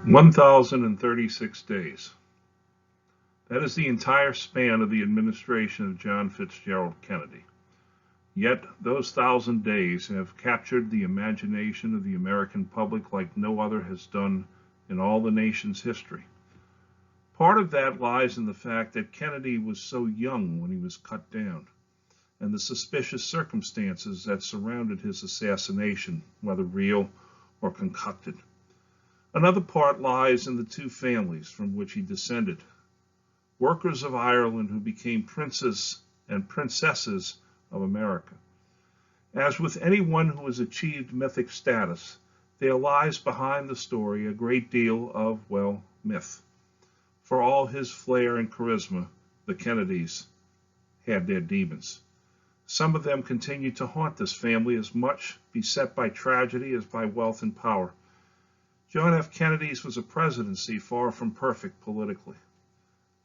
1,036 days. That is the entire span of the administration of John Fitzgerald Kennedy. Yet those 1,000 days have captured the imagination of the American public like no other has done in all the nation's history. Part of that lies in the fact that Kennedy was so young when he was cut down, and the suspicious circumstances that surrounded his assassination, whether real or concocted. Another part lies in the two families from which he descended, workers of Ireland who became princes and princesses of America. As with anyone who has achieved mythic status, there lies behind the story a great deal of, well, myth. For all his flair and charisma, the Kennedys had their demons. Some of them continue to haunt this family as much beset by tragedy as by wealth and power. John F. Kennedy's was a presidency far from perfect politically.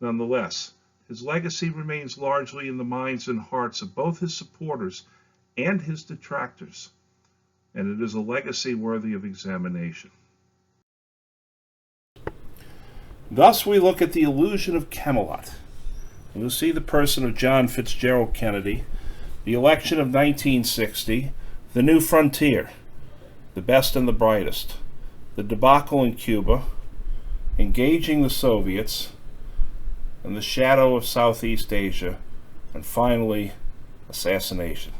Nonetheless, his legacy remains largely in the minds and hearts of both his supporters and his detractors, and it is a legacy worthy of examination. Thus we look at the illusion of Camelot, and we see the person of John Fitzgerald Kennedy, the election of 1960, the new frontier, the best and the brightest, the debacle in Cuba, engaging the Soviets, and the shadow of Southeast Asia, and finally, assassination.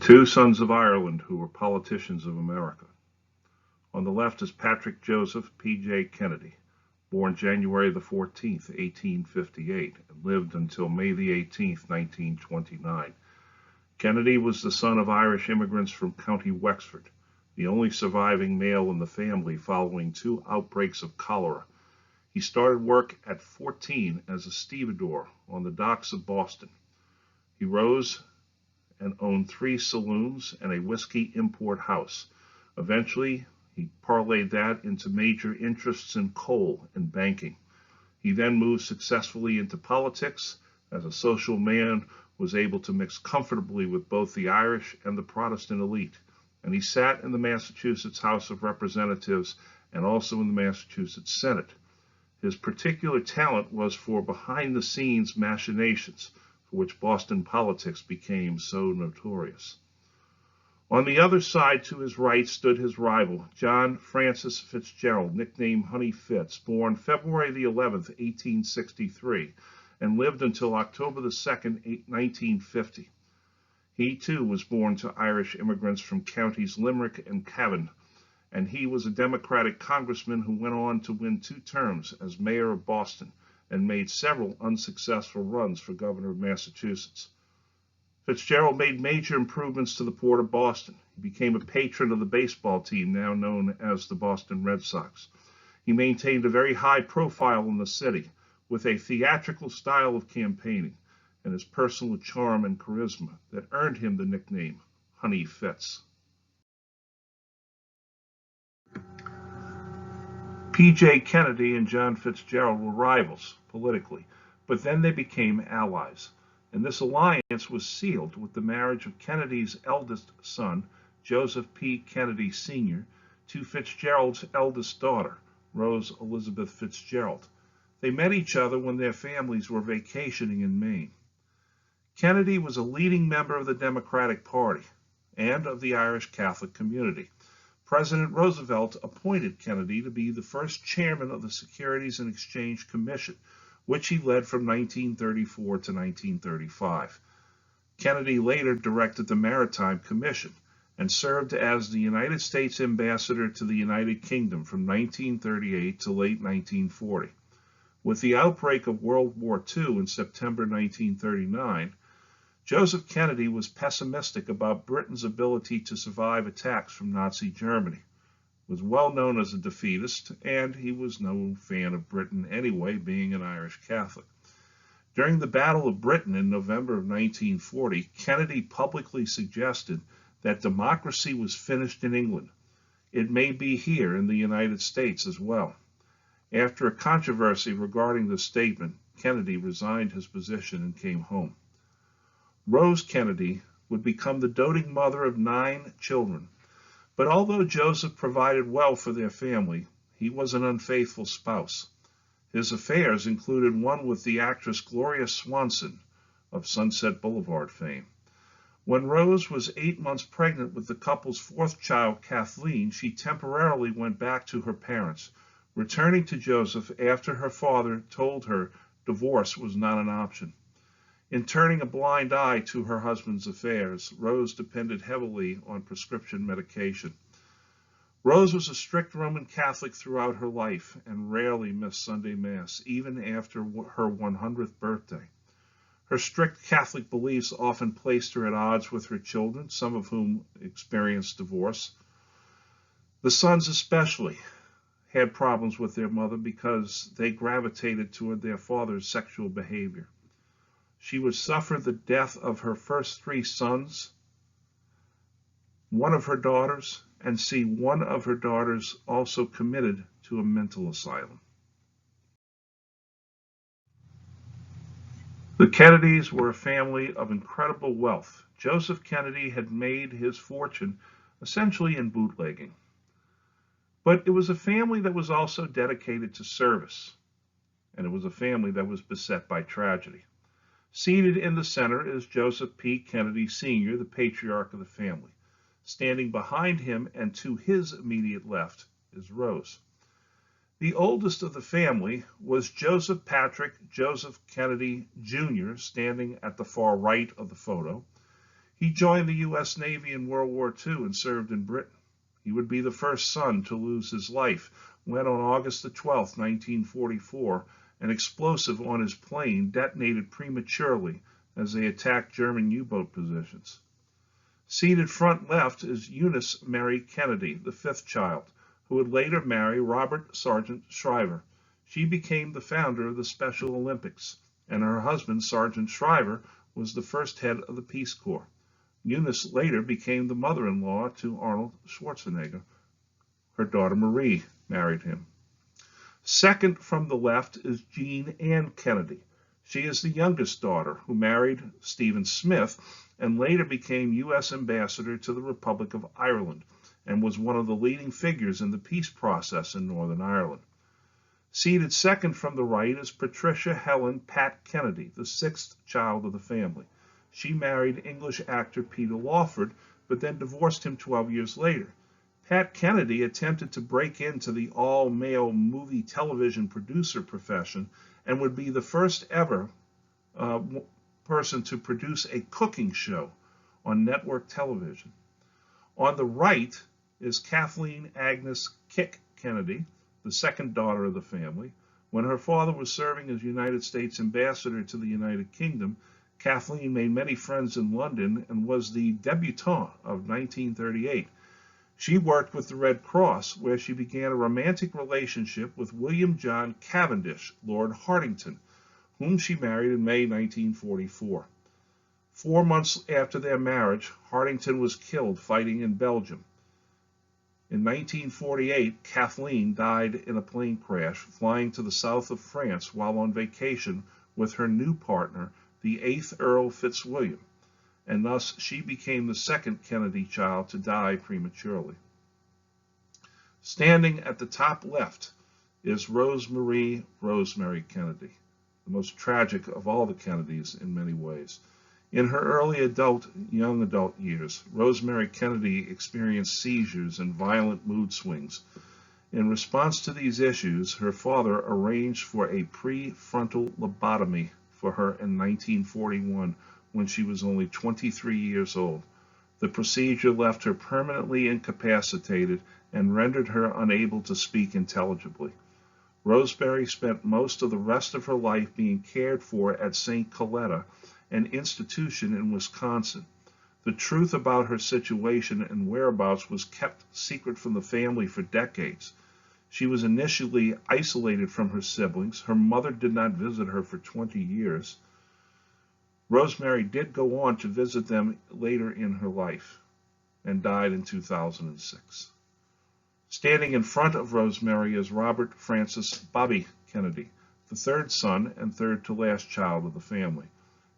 Two sons of Ireland who were politicians of America. On the left is Patrick Joseph P.J. Kennedy, born January the 14th, 1858, and lived until May the 18th, 1929. Kennedy was the son of Irish immigrants from County Wexford, the only surviving male in the family following two outbreaks of cholera. He started work at 14 as a stevedore on the docks of Boston. He rose and owned 3 saloons and a whiskey import house. Eventually, he parlayed that into major interests in coal and banking. He then moved successfully into politics. As a social man, was able to mix comfortably with both the Irish and the Protestant elite, and he sat in the Massachusetts House of Representatives and also in the Massachusetts Senate. His particular talent was for behind-the-scenes machinations, for which Boston politics became so notorious. On the other side to his right stood his rival, John Francis Fitzgerald, nicknamed Honey Fitz, born February the 11th, 1863, and lived until October the 2nd, 1950. He, too, was born to Irish immigrants from counties Limerick and Cavan, and he was a Democratic congressman who went on to win 2 terms as mayor of Boston and made several unsuccessful runs for governor of Massachusetts. Fitzgerald made major improvements to the port of Boston. He became a patron of the baseball team now known as the Boston Red Sox. He maintained a very high profile in the city, with a theatrical style of campaigning and his personal charm and charisma that earned him the nickname Honey Fitz. P.J. Kennedy and John Fitzgerald were rivals politically, but then they became allies, and this alliance was sealed with the marriage of Kennedy's eldest son, Joseph P. Kennedy Sr., to Fitzgerald's eldest daughter, Rose Elizabeth Fitzgerald. They met each other when their families were vacationing in Maine. Kennedy was a leading member of the Democratic Party and of the Irish Catholic community. President Roosevelt appointed Kennedy to be the first chairman of the Securities and Exchange Commission, which he led from 1934 to 1935. Kennedy later directed the Maritime Commission and served as the United States ambassador to the United Kingdom from 1938 to late 1940. With the outbreak of World War II in September 1939, Joseph Kennedy was pessimistic about Britain's ability to survive attacks from Nazi Germany. He was well known as a defeatist, and he was no fan of Britain anyway, being an Irish Catholic. During the Battle of Britain in November of 1940, Kennedy publicly suggested that democracy was finished in England. It may be here in the United States as well. After a controversy regarding this statement, Kennedy resigned his position and came home. Rose Kennedy would become the doting mother of 9 children But although Joseph provided well for their family, he was an unfaithful spouse. His affairs included one with the actress Gloria Swanson of Sunset Boulevard fame. When Rose was 8 months pregnant with the couple's fourth child, Kathleen, she temporarily went back to her parents, returning to Joseph after her father told her divorce was not an option. In turning a blind eye to her husband's affairs, Rose depended heavily on prescription medication. Rose was a strict Roman Catholic throughout her life and rarely missed Sunday Mass, even after her 100th birthday. Her strict Catholic beliefs often placed her at odds with her children, some of whom experienced divorce. The sons especially had problems with their mother because they gravitated toward their father's sexual behavior. She would suffer the death of her first 3 sons, one of her daughters, and see one of her daughters also committed to a mental asylum. The Kennedys were a family of incredible wealth. Joseph Kennedy had made his fortune essentially in bootlegging. But it was a family that was also dedicated to service, and it was a family that was beset by tragedy. Seated in the center is Joseph P. Kennedy Sr., the patriarch of the family. Standing behind him and to his immediate left is Rose. The oldest of the family was Joseph Patrick Joseph Kennedy Jr., standing at the far right of the photo. He joined the U.S. Navy in World War II and served in Britain. He would be the first son to lose his life when, on August 12, 1944, an explosive on his plane detonated prematurely as they attacked German U-boat positions. Seated front left is Eunice Mary Kennedy, the 5th child, who would later marry Robert Sergeant Shriver. She became the founder of the Special Olympics, and her husband, Sergeant Shriver, was the first head of the Peace Corps. Eunice later became the mother-in-law to Arnold Schwarzenegger. Her daughter Marie married him. Second from the left is Jean Ann Kennedy. She is the youngest daughter who married Stephen Smith and later became U.S. Ambassador to the Republic of Ireland and was one of the leading figures in the peace process in Northern Ireland. Seated second from the right is Patricia Helen Pat Kennedy, the 6th child of the family. She married English actor Peter Lawford, but then divorced him 12 years later. Pat Kennedy attempted to break into the all-male movie television producer profession and would be the first ever person to produce a cooking show on network television. On the right is Kathleen Agnes Kick Kennedy, the 2nd daughter of the family. When her father was serving as United States Ambassador to the United Kingdom, Kathleen made many friends in London and was the debutante of 1938. She worked with the Red Cross, where she began a romantic relationship with William John Cavendish, Lord Hartington, whom she married in May 1944. 4 months after their marriage, Hartington was killed fighting in Belgium. In 1948, Kathleen died in a plane crash flying to the south of France while on vacation with her new partner, the 8th Earl Fitzwilliam, and thus she became the 2nd Kennedy child to die prematurely. Standing at the top left is Rosemary Kennedy, the most tragic of all the Kennedys in many ways. In her early young adult years, Rosemary Kennedy experienced seizures and violent mood swings. In response to these issues, her father arranged for a prefrontal lobotomy for her in 1941 when she was only 23 years old. The procedure left her permanently incapacitated and rendered her unable to speak intelligibly. Rosemary spent most of the rest of her life being cared for at St. Coletta, an institution in Wisconsin. The truth about her situation and whereabouts was kept secret from the family for decades. She was initially isolated from her siblings. Her mother did not visit her for 20 years. Rosemary did go on to visit them later in her life and died in 2006. Standing in front of Rosemary is Robert Francis Bobby Kennedy, the 3rd son and 3rd to last child of the family.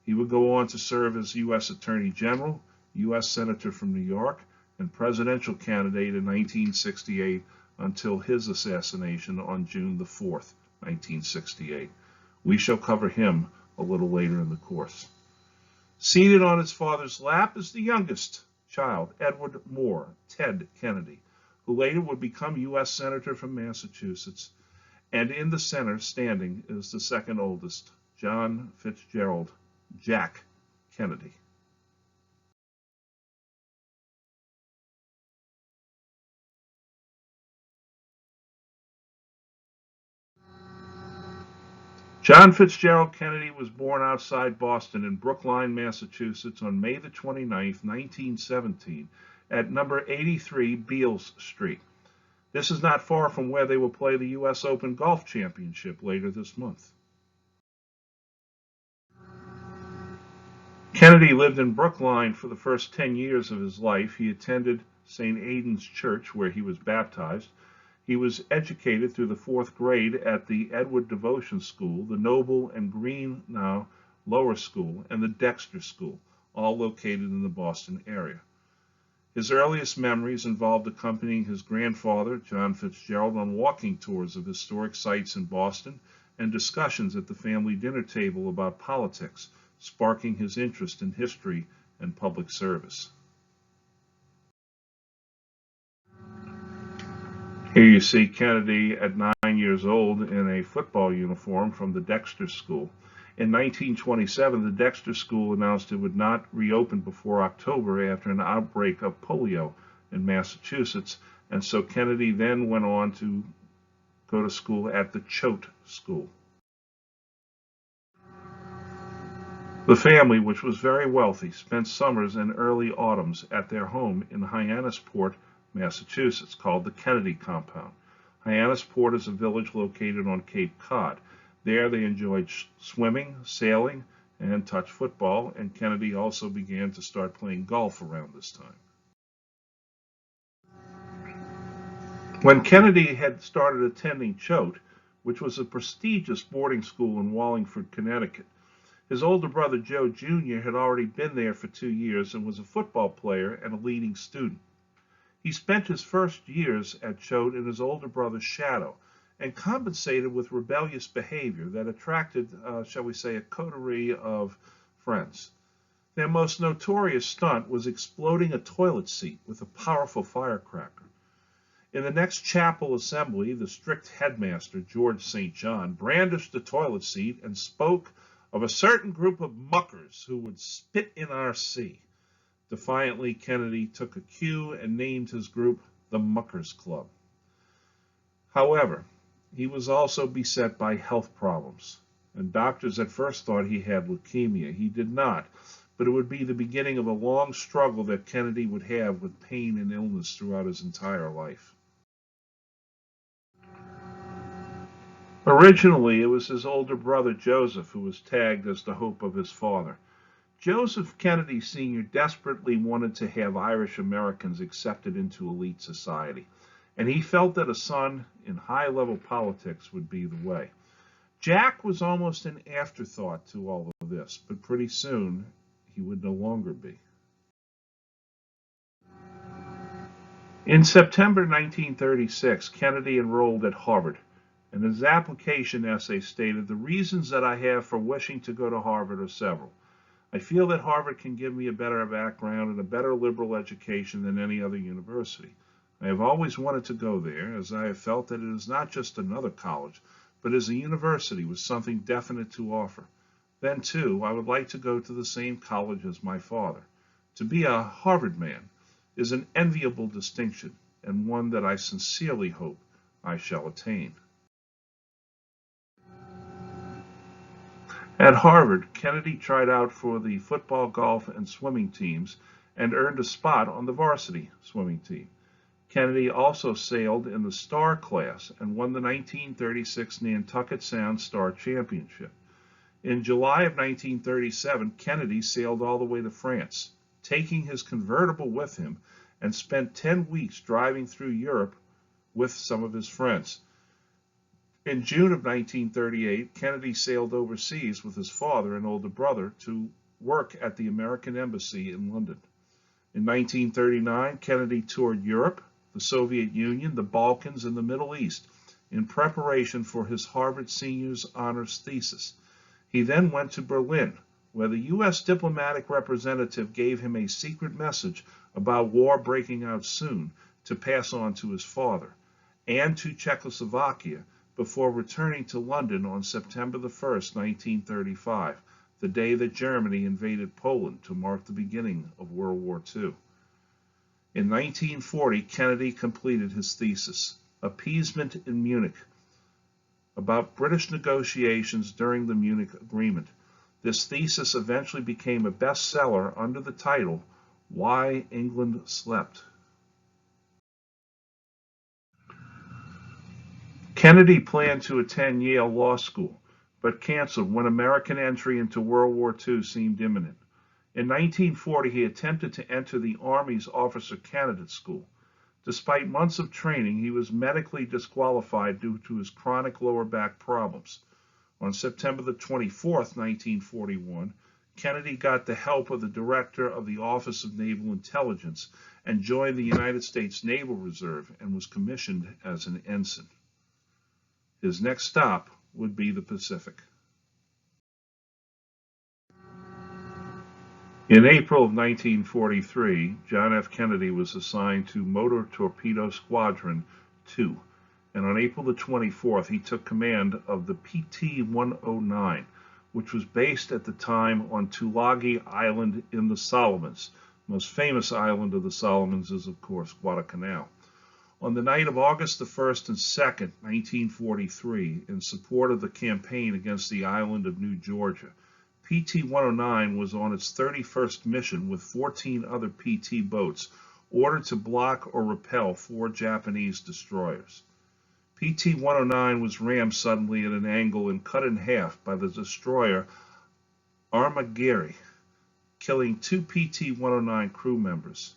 He would go on to serve as U.S. Attorney General, U.S. Senator from New York, and presidential candidate in 1968 until his assassination on June the 4th, 1968. We shall cover him a little later in the course. Seated on his father's lap is the youngest child, Edward Moore, Ted Kennedy, who later would become U.S. Senator from Massachusetts. And in the center, standing, is the second oldest, John Fitzgerald, Jack Kennedy. John Fitzgerald Kennedy was born outside Boston in Brookline, Massachusetts on May the 29th, 1917, at number 83 Beals Street. This is not far from where they will play the U.S. Open Golf Championship later this month. Kennedy lived in Brookline for the first 10 years of his life. He attended St. Aidan's Church, where he was baptized. He was educated through the fourth grade at the Edward Devotion School, the Noble and Greennow Lower School, and the Dexter School, all located in the Boston area. His earliest memories involved accompanying his grandfather, John Fitzgerald, on walking tours of historic sites in Boston and discussions at the family dinner table about politics, sparking his interest in history and public service. Here you see Kennedy at 9 years old in a football uniform from the Dexter School. In 1927, the Dexter School announced it would not reopen before October after an outbreak of polio in Massachusetts, and so Kennedy then went on to go to school at the Choate School. The family, which was very wealthy, spent summers and early autumns at their home in Hyannisport, Massachusetts, called the Kennedy Compound. Hyannisport is a village located on Cape Cod. There they enjoyed swimming, sailing, and touch football, and Kennedy also began to start playing golf around this time. When Kennedy had started attending Choate, which was a prestigious boarding school in Wallingford, Connecticut, his older brother Joe Jr. had already been there for 2 years and was a football player and a leading student. He spent his first years at Choate in his older brother's shadow and compensated with rebellious behavior that attracted, shall we say, a coterie of friends. Their most notorious stunt was exploding a toilet seat with a powerful firecracker. In the next chapel assembly, the strict headmaster, George St. John, brandished the toilet seat and spoke of a certain group of muckers who would spit in our sea. Defiantly, Kennedy took a cue and named his group the Muckers Club. However, he was also beset by health problems, and doctors at first thought he had leukemia. He did not, but it would be the beginning of a long struggle that Kennedy would have with pain and illness throughout his entire life. Originally, it was his older brother Joseph who was tagged as the hope of his father. Joseph Kennedy Sr. desperately wanted to have Irish Americans accepted into elite society, and he felt that a son in high-level politics would be the way. Jack was almost an afterthought to all of this, but pretty soon he would no longer be. In September 1936, Kennedy enrolled at Harvard, and his application essay stated, "The reasons that I have for wishing to go to Harvard are several. I feel that Harvard can give me a better background and a better liberal education than any other university. I have always wanted to go there, as I have felt that it is not just another college, but is a university with something definite to offer. Then, too, I would like to go to the same college as my father. To be a Harvard man is an enviable distinction, and one that I sincerely hope I shall attain." At Harvard, Kennedy tried out for the football, golf, and swimming teams and earned a spot on the varsity swimming team. Kennedy also sailed in the Star class and won the 1936 Nantucket Sound Star Championship. In July of 1937, Kennedy sailed all the way to France, taking his convertible with him, and spent 10 weeks driving through Europe with some of his friends. In June of 1938, Kennedy sailed overseas with his father and older brother to work at the American Embassy in London. In 1939, Kennedy toured Europe, the Soviet Union, the Balkans, and the Middle East in preparation for his Harvard Seniors Honors Thesis. He then went to Berlin, where the U.S. diplomatic representative gave him a secret message about war breaking out soon to pass on to his father, and to Czechoslovakia before returning to London on September the 1st, 1935, the day that Germany invaded Poland to mark the beginning of World War II. In 1940, Kennedy completed his thesis, Appeasement in Munich, about British negotiations during the Munich Agreement. This thesis eventually became a bestseller under the title, Why England Slept. Kennedy planned to attend Yale Law School, but canceled when American entry into World War II seemed imminent. In 1940, he attempted to enter the Army's Officer Candidate School. Despite months of training, he was medically disqualified due to his chronic lower back problems. On September the 24th, 1941, Kennedy got the help of the director of the Office of Naval Intelligence and joined the United States Naval Reserve and was commissioned as an ensign. His next stop would be the Pacific. In April of 1943, John F. Kennedy was assigned to Motor Torpedo Squadron 2, and on April the 24th, he took command of the PT-109, which was based at the time on Tulagi Island in the Solomons. The most famous island of the Solomons is, of course, Guadalcanal. On the night of August the 1st and 2nd, 1943, in support of the campaign against the island of New Georgia, PT-109 was on its 31st mission with 14 other PT boats, ordered to block or repel 4 Japanese destroyers. PT-109 was rammed suddenly at an angle and cut in half by the destroyer Armagiri, killing 2 PT-109 crew members.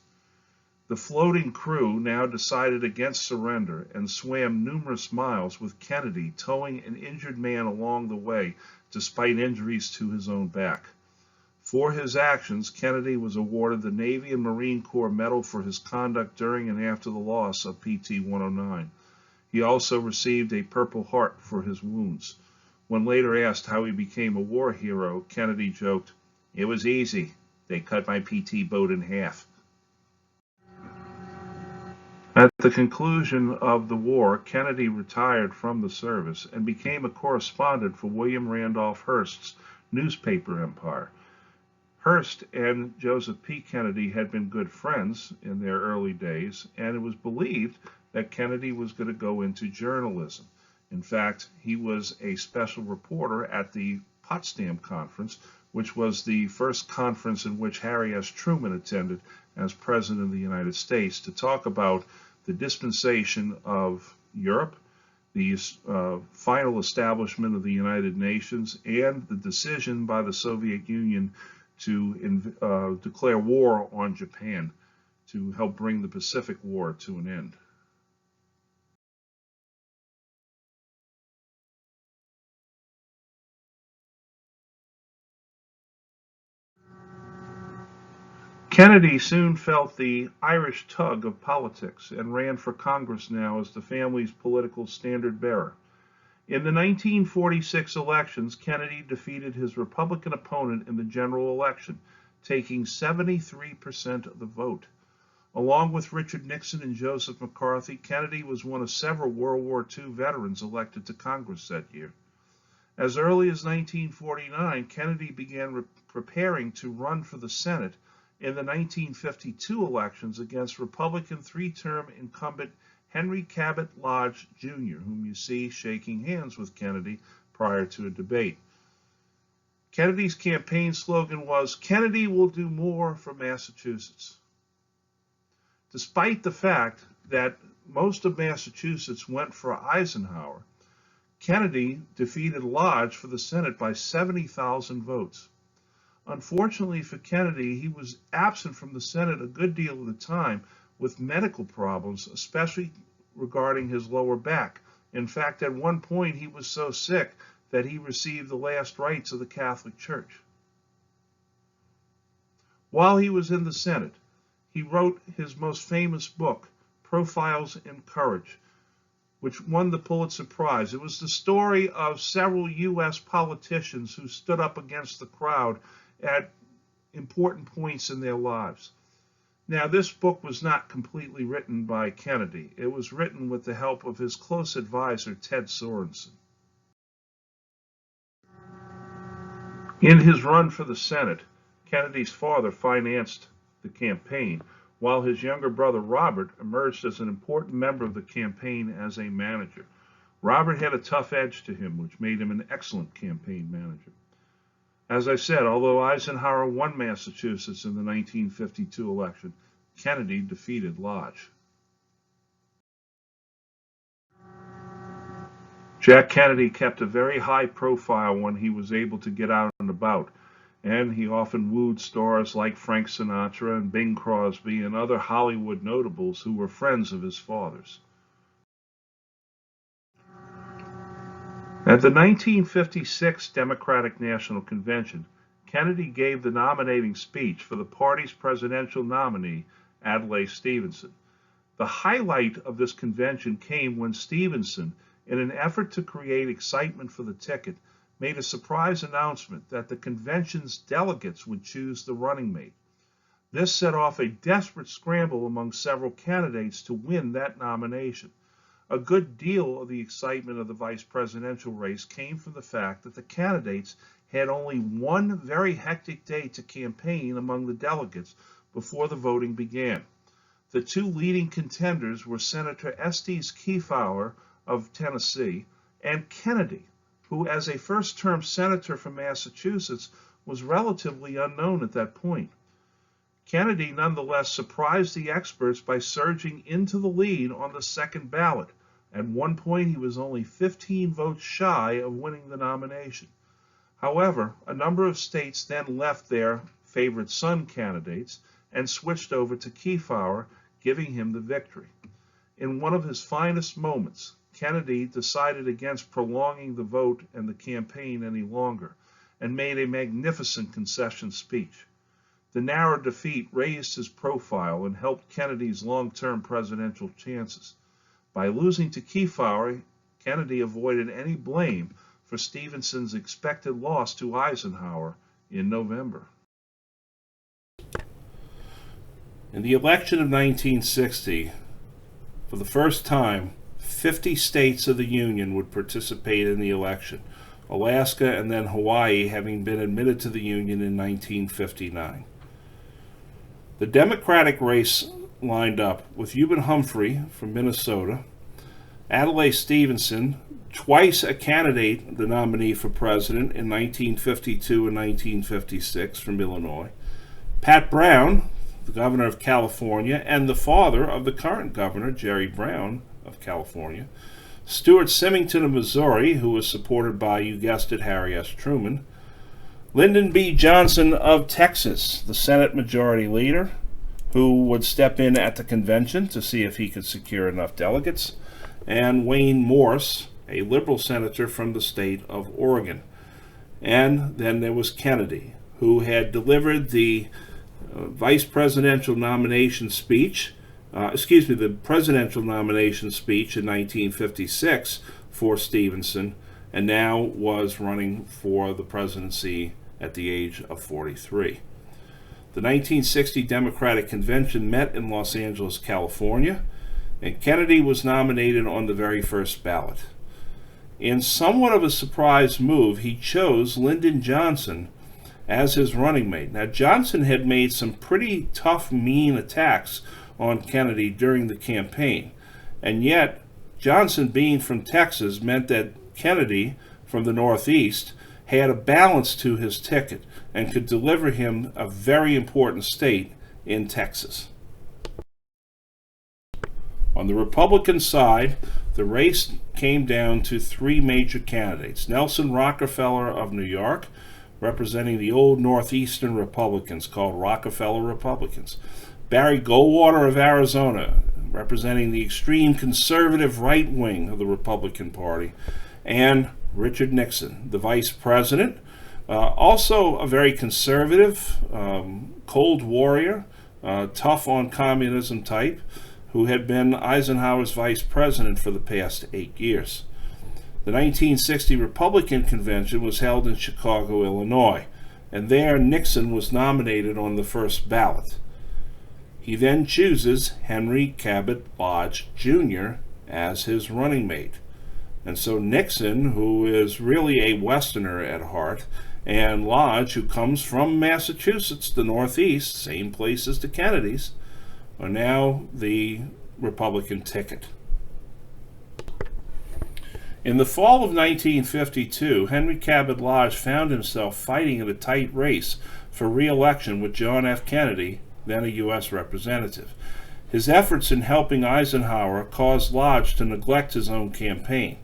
The floating crew now decided against surrender and swam numerous miles with Kennedy towing an injured man along the way despite injuries to his own back. For his actions, Kennedy was awarded the Navy and Marine Corps Medal for his conduct during and after the loss of PT-109. He also received a Purple Heart for his wounds. When later asked how he became a war hero, Kennedy joked, "It was easy. They cut my PT boat in half." At the conclusion of the war, Kennedy retired from the service and became a correspondent for William Randolph Hearst's newspaper empire. Hearst and Joseph P. Kennedy had been good friends in their early days, and it was believed that Kennedy was going to go into journalism. In fact, he was a special reporter at the Potsdam Conference, which was the first conference in which Harry S. Truman attended as President of the United States to talk about the dispensation of Europe, the final establishment of the United Nations, and the decision by the Soviet Union to declare war on Japan to help bring the Pacific War to an end. Kennedy soon felt the Irish tug of politics and ran for Congress now as the family's political standard-bearer. In the 1946 elections, Kennedy defeated his Republican opponent in the general election, taking 73% of the vote. Along with Richard Nixon and Joseph McCarthy, Kennedy was one of several World War II veterans elected to Congress that year. As early as 1949, Kennedy began preparing to run for the Senate in the 1952 elections against Republican 3-term incumbent Henry Cabot Lodge, Jr., whom you see shaking hands with Kennedy prior to a debate. Kennedy's campaign slogan was, "Kennedy will do more for Massachusetts." Despite the fact that most of Massachusetts went for Eisenhower, Kennedy defeated Lodge for the Senate by 70,000 votes. Unfortunately for Kennedy, he was absent from the Senate a good deal of the time with medical problems, especially regarding his lower back. In fact, at one point he was so sick that he received the last rites of the Catholic Church. While he was in the Senate, he wrote his most famous book, Profiles in Courage, which won the Pulitzer Prize. It was the story of several U.S. politicians who stood up against the crowd at important points in their lives. Now, this book was not completely written by Kennedy. It was written with the help of his close advisor, Ted Sorensen. In his run for the Senate, Kennedy's father financed the campaign, while his younger brother Robert emerged as an important member of the campaign as a manager. Robert had a tough edge to him, which made him an excellent campaign manager. As I said, although Eisenhower won Massachusetts in the 1952 election, Kennedy defeated Lodge. Jack Kennedy kept a very high profile when he was able to get out and about, and he often wooed stars like Frank Sinatra and Bing Crosby and other Hollywood notables who were friends of his father's. At the 1956 Democratic National Convention, Kennedy gave the nominating speech for the party's presidential nominee, Adlai Stevenson. The highlight of this convention came when Stevenson, in an effort to create excitement for the ticket, made a surprise announcement that the convention's delegates would choose the running mate. This set off a desperate scramble among several candidates to win that nomination. A good deal of the excitement of the vice presidential race came from the fact that the candidates had only one very hectic day to campaign among the delegates before the voting began. The two leading contenders were Senator Estes Kefauver of Tennessee and Kennedy, who as a first-term senator from Massachusetts was relatively unknown at that point. Kennedy nonetheless surprised the experts by surging into the lead on the second ballot. At one point, he was only 15 votes shy of winning the nomination. However, a number of states then left their favorite son candidates and switched over to Kefauver, giving him the victory. In one of his finest moments, Kennedy decided against prolonging the vote and the campaign any longer, and made a magnificent concession speech. The narrow defeat raised his profile and helped Kennedy's long-term presidential chances. By losing to Kefauver, Kennedy avoided any blame for Stevenson's expected loss to Eisenhower in November. In the election of 1960, for the first time, 50 states of the Union would participate in the election, Alaska and then Hawaii having been admitted to the Union in 1959. The Democratic race lined up with Hubert Humphrey from Minnesota, Adlai Stevenson, twice a candidate, the nominee for president in 1952 and 1956 from Illinois, Pat Brown, the governor of California, and the father of the current governor, Jerry Brown of California, Stuart Symington of Missouri, who was supported by, you guessed it, Harry S. Truman, Lyndon B. Johnson of Texas, the Senate Majority Leader, who would step in at the convention to see if he could secure enough delegates, and Wayne Morse, a liberal senator from the state of Oregon. And then there was Kennedy, who had delivered the vice presidential nomination speech, the presidential nomination speech in 1956 for Stevenson, and now was running for the presidency at the age of 43. The 1960 Democratic Convention met in Los Angeles, California, and Kennedy was nominated on the very first ballot. In somewhat of a surprise move, he chose Lyndon Johnson as his running mate. Now, Johnson had made some pretty tough, mean attacks on Kennedy during the campaign, and yet Johnson being from Texas meant that Kennedy from the Northeast had a balance to his ticket and could deliver him a very important state in Texas. On the Republican side, the race came down to three major candidates. Nelson Rockefeller of New York, representing the old Northeastern Republicans called Rockefeller Republicans. Barry Goldwater of Arizona, representing the extreme conservative right wing of the Republican Party. And Richard Nixon, the vice president, also a very conservative, cold warrior, tough on communism type, who had been Eisenhower's vice president for the past 8 years. The 1960 Republican convention was held in Chicago, Illinois, and there Nixon was nominated on the first ballot. He then chooses Henry Cabot Lodge Jr. as his running mate. And so Nixon, who is really a Westerner at heart, and Lodge, who comes from Massachusetts, the Northeast, same place as the Kennedys, are now the Republican ticket. In the fall of 1952, Henry Cabot Lodge found himself fighting in a tight race for re-election with John F. Kennedy, then a U.S. representative. His efforts in helping Eisenhower caused Lodge to neglect his own campaign.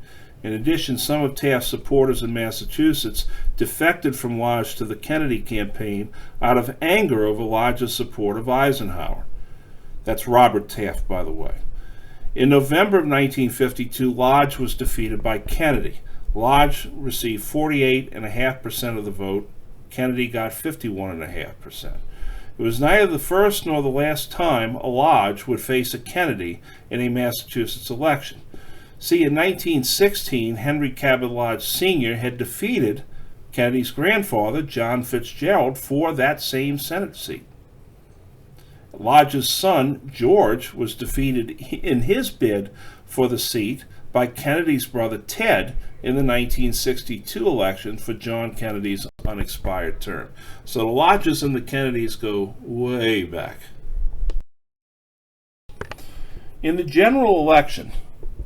In addition, some of Taft's supporters in Massachusetts defected from Lodge to the Kennedy campaign out of anger over Lodge's support of Eisenhower. That's Robert Taft, by the way. In November of 1952, Lodge was defeated by Kennedy. Lodge received 48.5% of the vote. Kennedy got 51.5%. It was neither the first nor the last time a Lodge would face a Kennedy in a Massachusetts election. See, in 1916, Henry Cabot Lodge Sr. had defeated Kennedy's grandfather, John Fitzgerald, for that same Senate seat. Lodge's son, George, was defeated in his bid for the seat by Kennedy's brother, Ted, in the 1962 election for John Kennedy's unexpired term. So the Lodges and the Kennedys go way back. In the general election,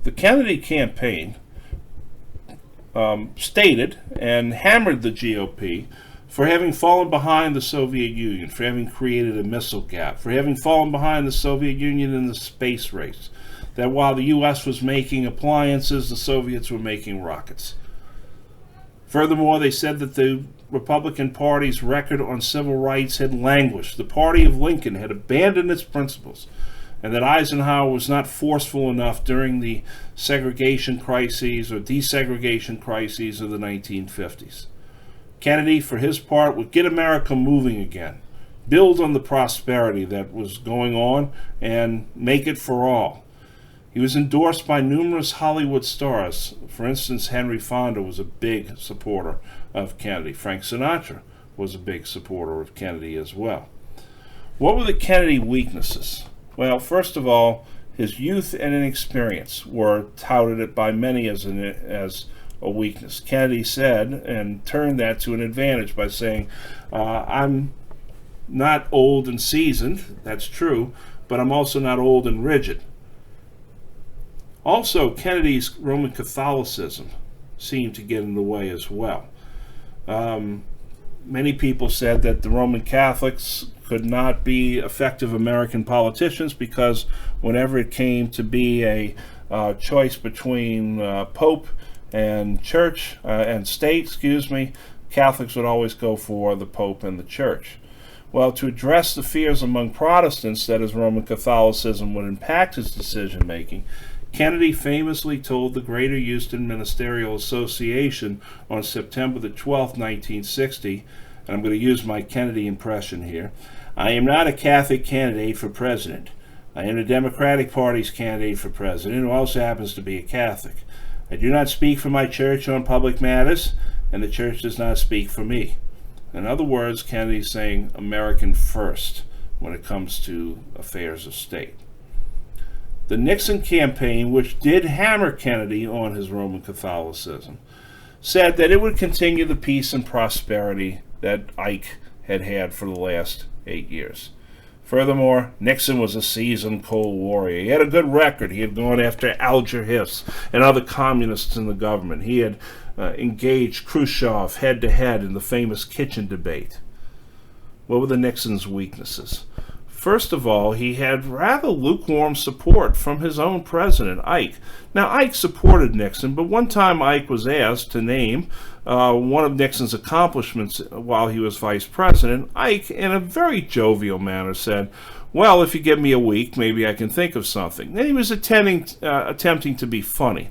the Kennedy campaign stated and hammered the GOP for having fallen behind the Soviet Union, for having created a missile gap, for having fallen behind the Soviet Union in the space race, that while the U.S. was making appliances, the Soviets were making rockets. Furthermore, they said that the Republican Party's record on civil rights had languished. The party of Lincoln had abandoned its principles, and that Eisenhower was not forceful enough during the segregation crises or desegregation crises of the 1950s. Kennedy, for his part, would get America moving again, build on the prosperity that was going on, and make it for all. He was endorsed by numerous Hollywood stars. For instance, Henry Fonda was a big supporter of Kennedy. Frank Sinatra was a big supporter of Kennedy as well. What were the Kennedy weaknesses? Well, first of all, his youth and inexperience were touted by many as a weakness. Kennedy said, and turned that to an advantage by saying, I'm not old and seasoned, that's true, but I'm also not old and rigid. Also, Kennedy's Roman Catholicism seemed to get in the way as well. Many people said that the Roman Catholics could not be effective American politicians because whenever it came to be a choice between Pope and church and state, Catholics would always go for the Pope and the church. Well, to address the fears among Protestants that his Roman Catholicism would impact his decision-making, Kennedy famously told the Greater Houston Ministerial Association on September the 12th, 1960, and I'm going to use my Kennedy impression here, I am not a Catholic candidate for president. I am the Democratic Party's candidate for president, who also happens to be a Catholic. I do not speak for my church on public matters, and the church does not speak for me. In other words, Kennedy's saying American first when it comes to affairs of state. The Nixon campaign, which did hammer Kennedy on his Roman Catholicism, said that it would continue the peace and prosperity that Ike had had for the last 8 years. Furthermore, Nixon was a seasoned Cold Warrior. He had a good record. He had gone after Alger Hiss and other communists in the government. He had engaged Khrushchev head-to-head in the famous kitchen debate. What were the Nixon's weaknesses? First of all, he had rather lukewarm support from his own president, Ike. Now, Ike supported Nixon, but one time Ike was asked to name one of Nixon's accomplishments while he was vice president. Ike, in a very jovial manner, said, well, if you give me a week, maybe I can think of something. Then he was attempting to be funny.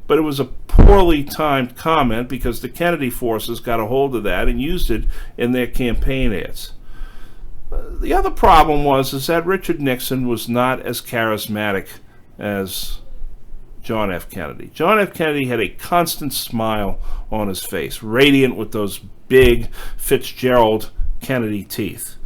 But it was a poorly timed comment because the Kennedy forces got a hold of that and used it in their campaign ads. The other problem is that Richard Nixon was not as charismatic as John F. Kennedy. John F. Kennedy had a constant smile on his face, radiant with those big Fitzgerald Kennedy teeth.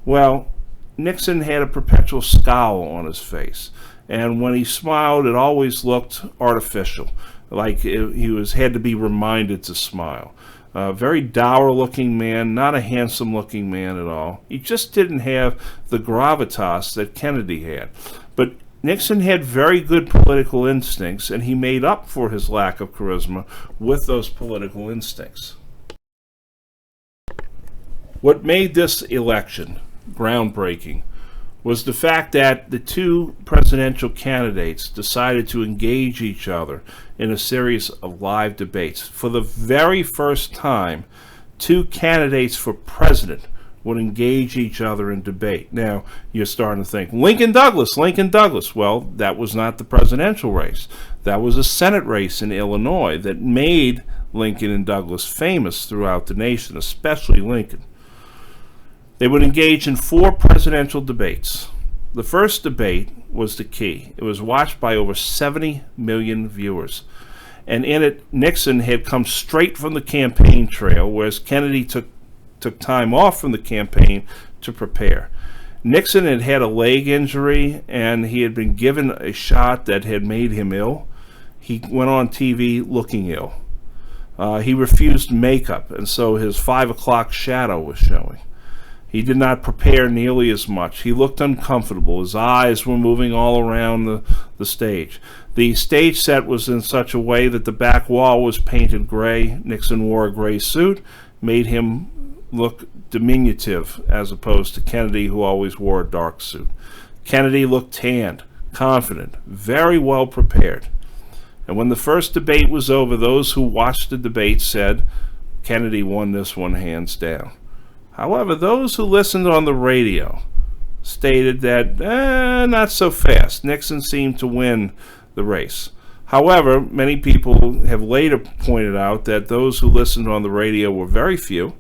Well, Nixon had a perpetual scowl on his face, and when he smiled, it always looked artificial, like he had to be reminded to smile. A very dour-looking man, not a handsome-looking man at all. He just didn't have the gravitas that Kennedy had. But Nixon had very good political instincts, and he made up for his lack of charisma with those political instincts. What made this election groundbreaking was the fact that the two presidential candidates decided to engage each other in a series of live debates. For the very first time, two candidates for president would engage each other in debate. Now, you're starting to think, Lincoln Douglas. Well, that was not the presidential race. That was a Senate race in Illinois that made Lincoln and Douglas famous throughout the nation, especially Lincoln. They would engage in 4 presidential debates. The first debate was the key. It was watched by over 70 million viewers. And in it, Nixon had come straight from the campaign trail, whereas Kennedy took time off from the campaign to prepare. Nixon had had a leg injury, and he had been given a shot that had made him ill. He went on TV looking ill. He refused makeup, and so his 5 o'clock shadow was showing. He did not prepare nearly as much. He looked uncomfortable. His eyes were moving all around the stage. The stage set was in such a way that the back wall was painted gray. Nixon wore a gray suit, made him look diminutive as opposed to Kennedy, who always wore a dark suit. Kennedy looked tanned, confident, very well prepared. And when the first debate was over, those who watched the debate said Kennedy won this one hands down. However, those who listened on the radio stated that, not so fast. Nixon seemed to win the race. However, many people have later pointed out that those who listened on the radio were very few,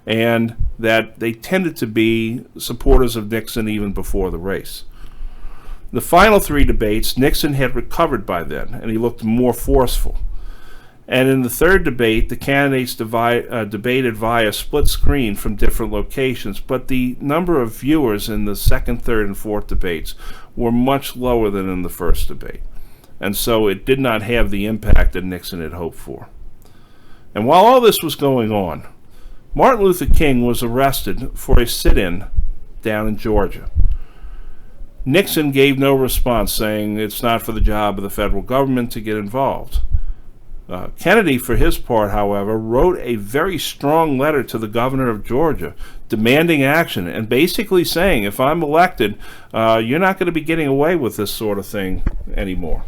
and that they tended to be supporters of Nixon even before the race. The final 3 debates, Nixon had recovered by then, and he looked more forceful. And in the third debate, the candidates debated via split screen from different locations, but the number of viewers in the second, third, and fourth debates were much lower than in the first debate. And so it did not have the impact that Nixon had hoped for. And while all this was going on, Martin Luther King was arrested for a sit-in down in Georgia. Nixon gave no response, saying it's not for the job of the federal government to get involved. Kennedy, for his part, however, wrote a very strong letter to the governor of Georgia demanding action and basically saying, if I'm elected, you're not going to be getting away with this sort of thing anymore.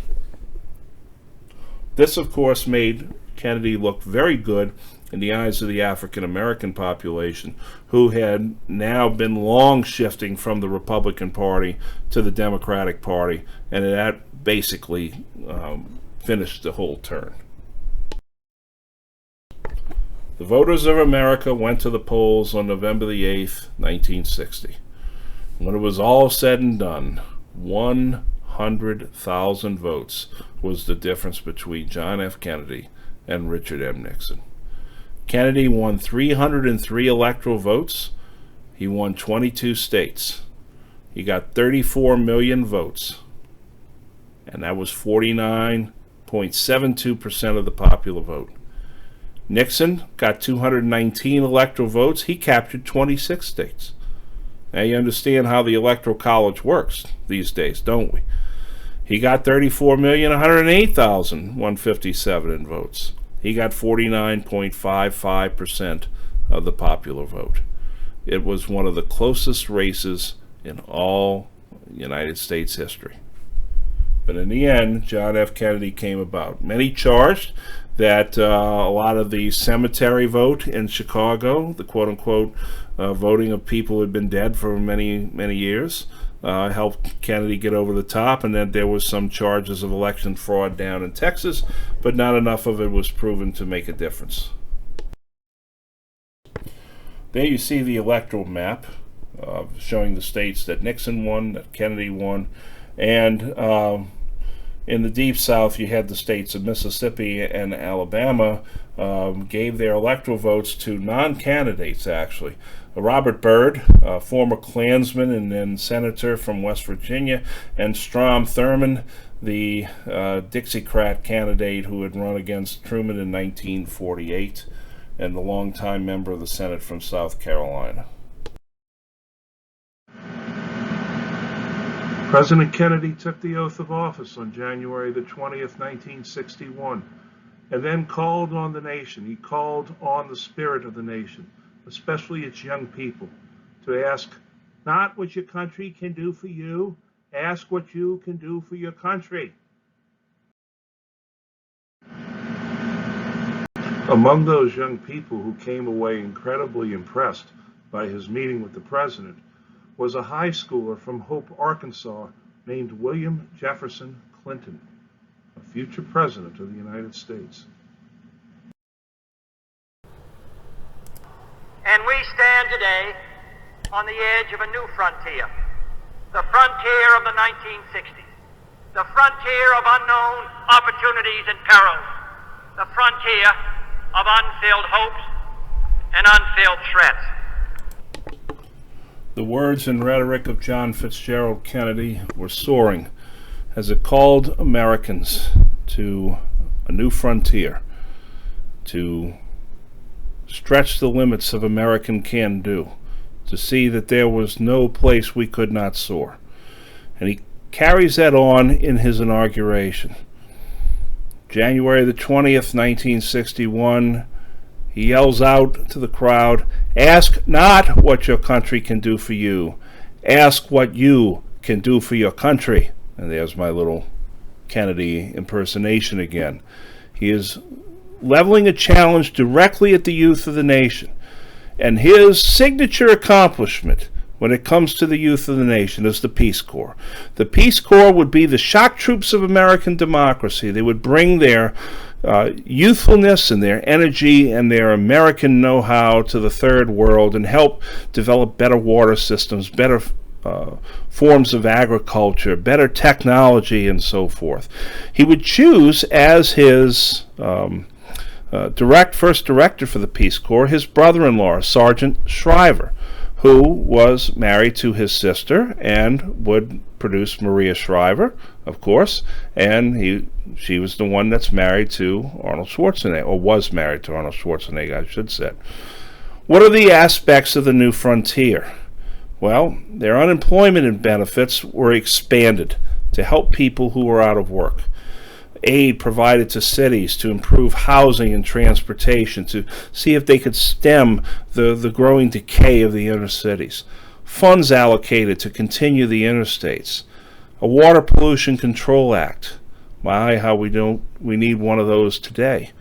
This, of course, made Kennedy look very good in the eyes of the African American population, who had now been long shifting from the Republican Party to the Democratic Party, and that basically finished the whole turn. The voters of America went to the polls on November the 8th, 1960. When it was all said and done, 100,000 votes was the difference between John F. Kennedy and Richard M. Nixon. Kennedy won 303 electoral votes. He won 22 states. He got 34 million votes, and that was 49.72% of the popular vote. Nixon got 219 electoral votes. He captured 26 states. Now you understand how the Electoral College works these days, don't we? He got 34,108,157 in votes. He got 49.55% of the popular vote. It was one of the closest races in all United States history. But in the end, John F. Kennedy came about. Many charged that a lot of the cemetery vote in Chicago, the quote-unquote voting of people who had been dead for many, many years, helped Kennedy get over the top, and that there was some charges of election fraud down in Texas, but not enough of it was proven to make a difference. There you see the electoral map. showing the states that Nixon won, that Kennedy won, and in the Deep South, you had the states of Mississippi and Alabama gave their electoral votes to non-candidates, actually. Robert Byrd, a former Klansman and then senator from West Virginia, and Strom Thurmond, the Dixiecrat candidate who had run against Truman in 1948, and the longtime member of the Senate from South Carolina. President Kennedy took the oath of office on January the 20th, 1961, and then called on the nation. He called on the spirit of the nation, especially its young people, to ask not what your country can do for you, ask what you can do for your country. Among those young people who came away incredibly impressed by his meeting with the president was a high schooler from Hope, Arkansas, named William Jefferson Clinton, a future president of the United States. And we stand today on the edge of a new frontier, the frontier of the 1960s, the frontier of unknown opportunities and perils, the frontier of unfilled hopes and unfilled threats. The words and rhetoric of John Fitzgerald Kennedy were soaring as it called Americans to a new frontier, to stretch the limits of American can-do, to see that there was no place we could not soar. And he carries that on in his inauguration. January the 20th, 1961, he yells out to the crowd, "Ask not what your country can do for you. Ask what you can do for your country." And there's my little Kennedy impersonation again. He is leveling a challenge directly at the youth of the nation. And his signature accomplishment when it comes to the youth of the nation is the Peace Corps. The Peace Corps would be the shock troops of American democracy. They would bring their youthfulness and their energy and their American know-how to the third world and help develop better water systems, better forms of agriculture, better technology, and so forth. He would choose as his first director for the Peace Corps his brother-in-law, Sergeant Shriver, who was married to his sister and would produce Maria Shriver, of course, and she was the one that's married to Arnold Schwarzenegger, or was married to Arnold Schwarzenegger, I should say. What are the aspects of the new frontier? Well, their unemployment and benefits were expanded to help people who were out of work. Aid provided to cities to improve housing and transportation, to see if they could stem the growing decay of the inner cities. Funds allocated to continue the interstates. A Water Pollution Control Act. My, how we need one of those today.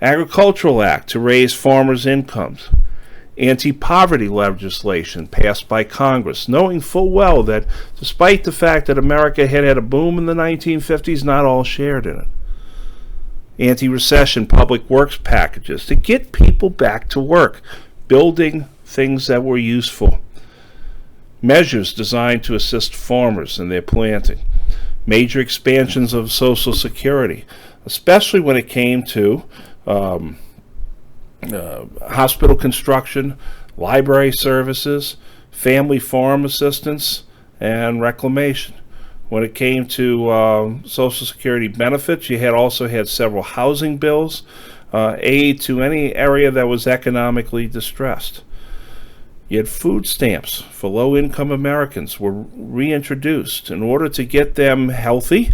Agricultural Act to raise farmers' incomes. Anti-poverty legislation passed by Congress, knowing full well that despite the fact that America had had a boom in the 1950s, not all shared in it. Anti-recession public works packages to get people back to work, building things that were useful. Measures designed to assist farmers in their planting. Major expansions of Social Security, especially when it came to hospital construction, library services, family farm assistance, and reclamation. When it came to Social Security benefits, you also had several housing bills, aid to any area that was economically distressed. You had food stamps for low-income Americans were reintroduced in order to get them healthy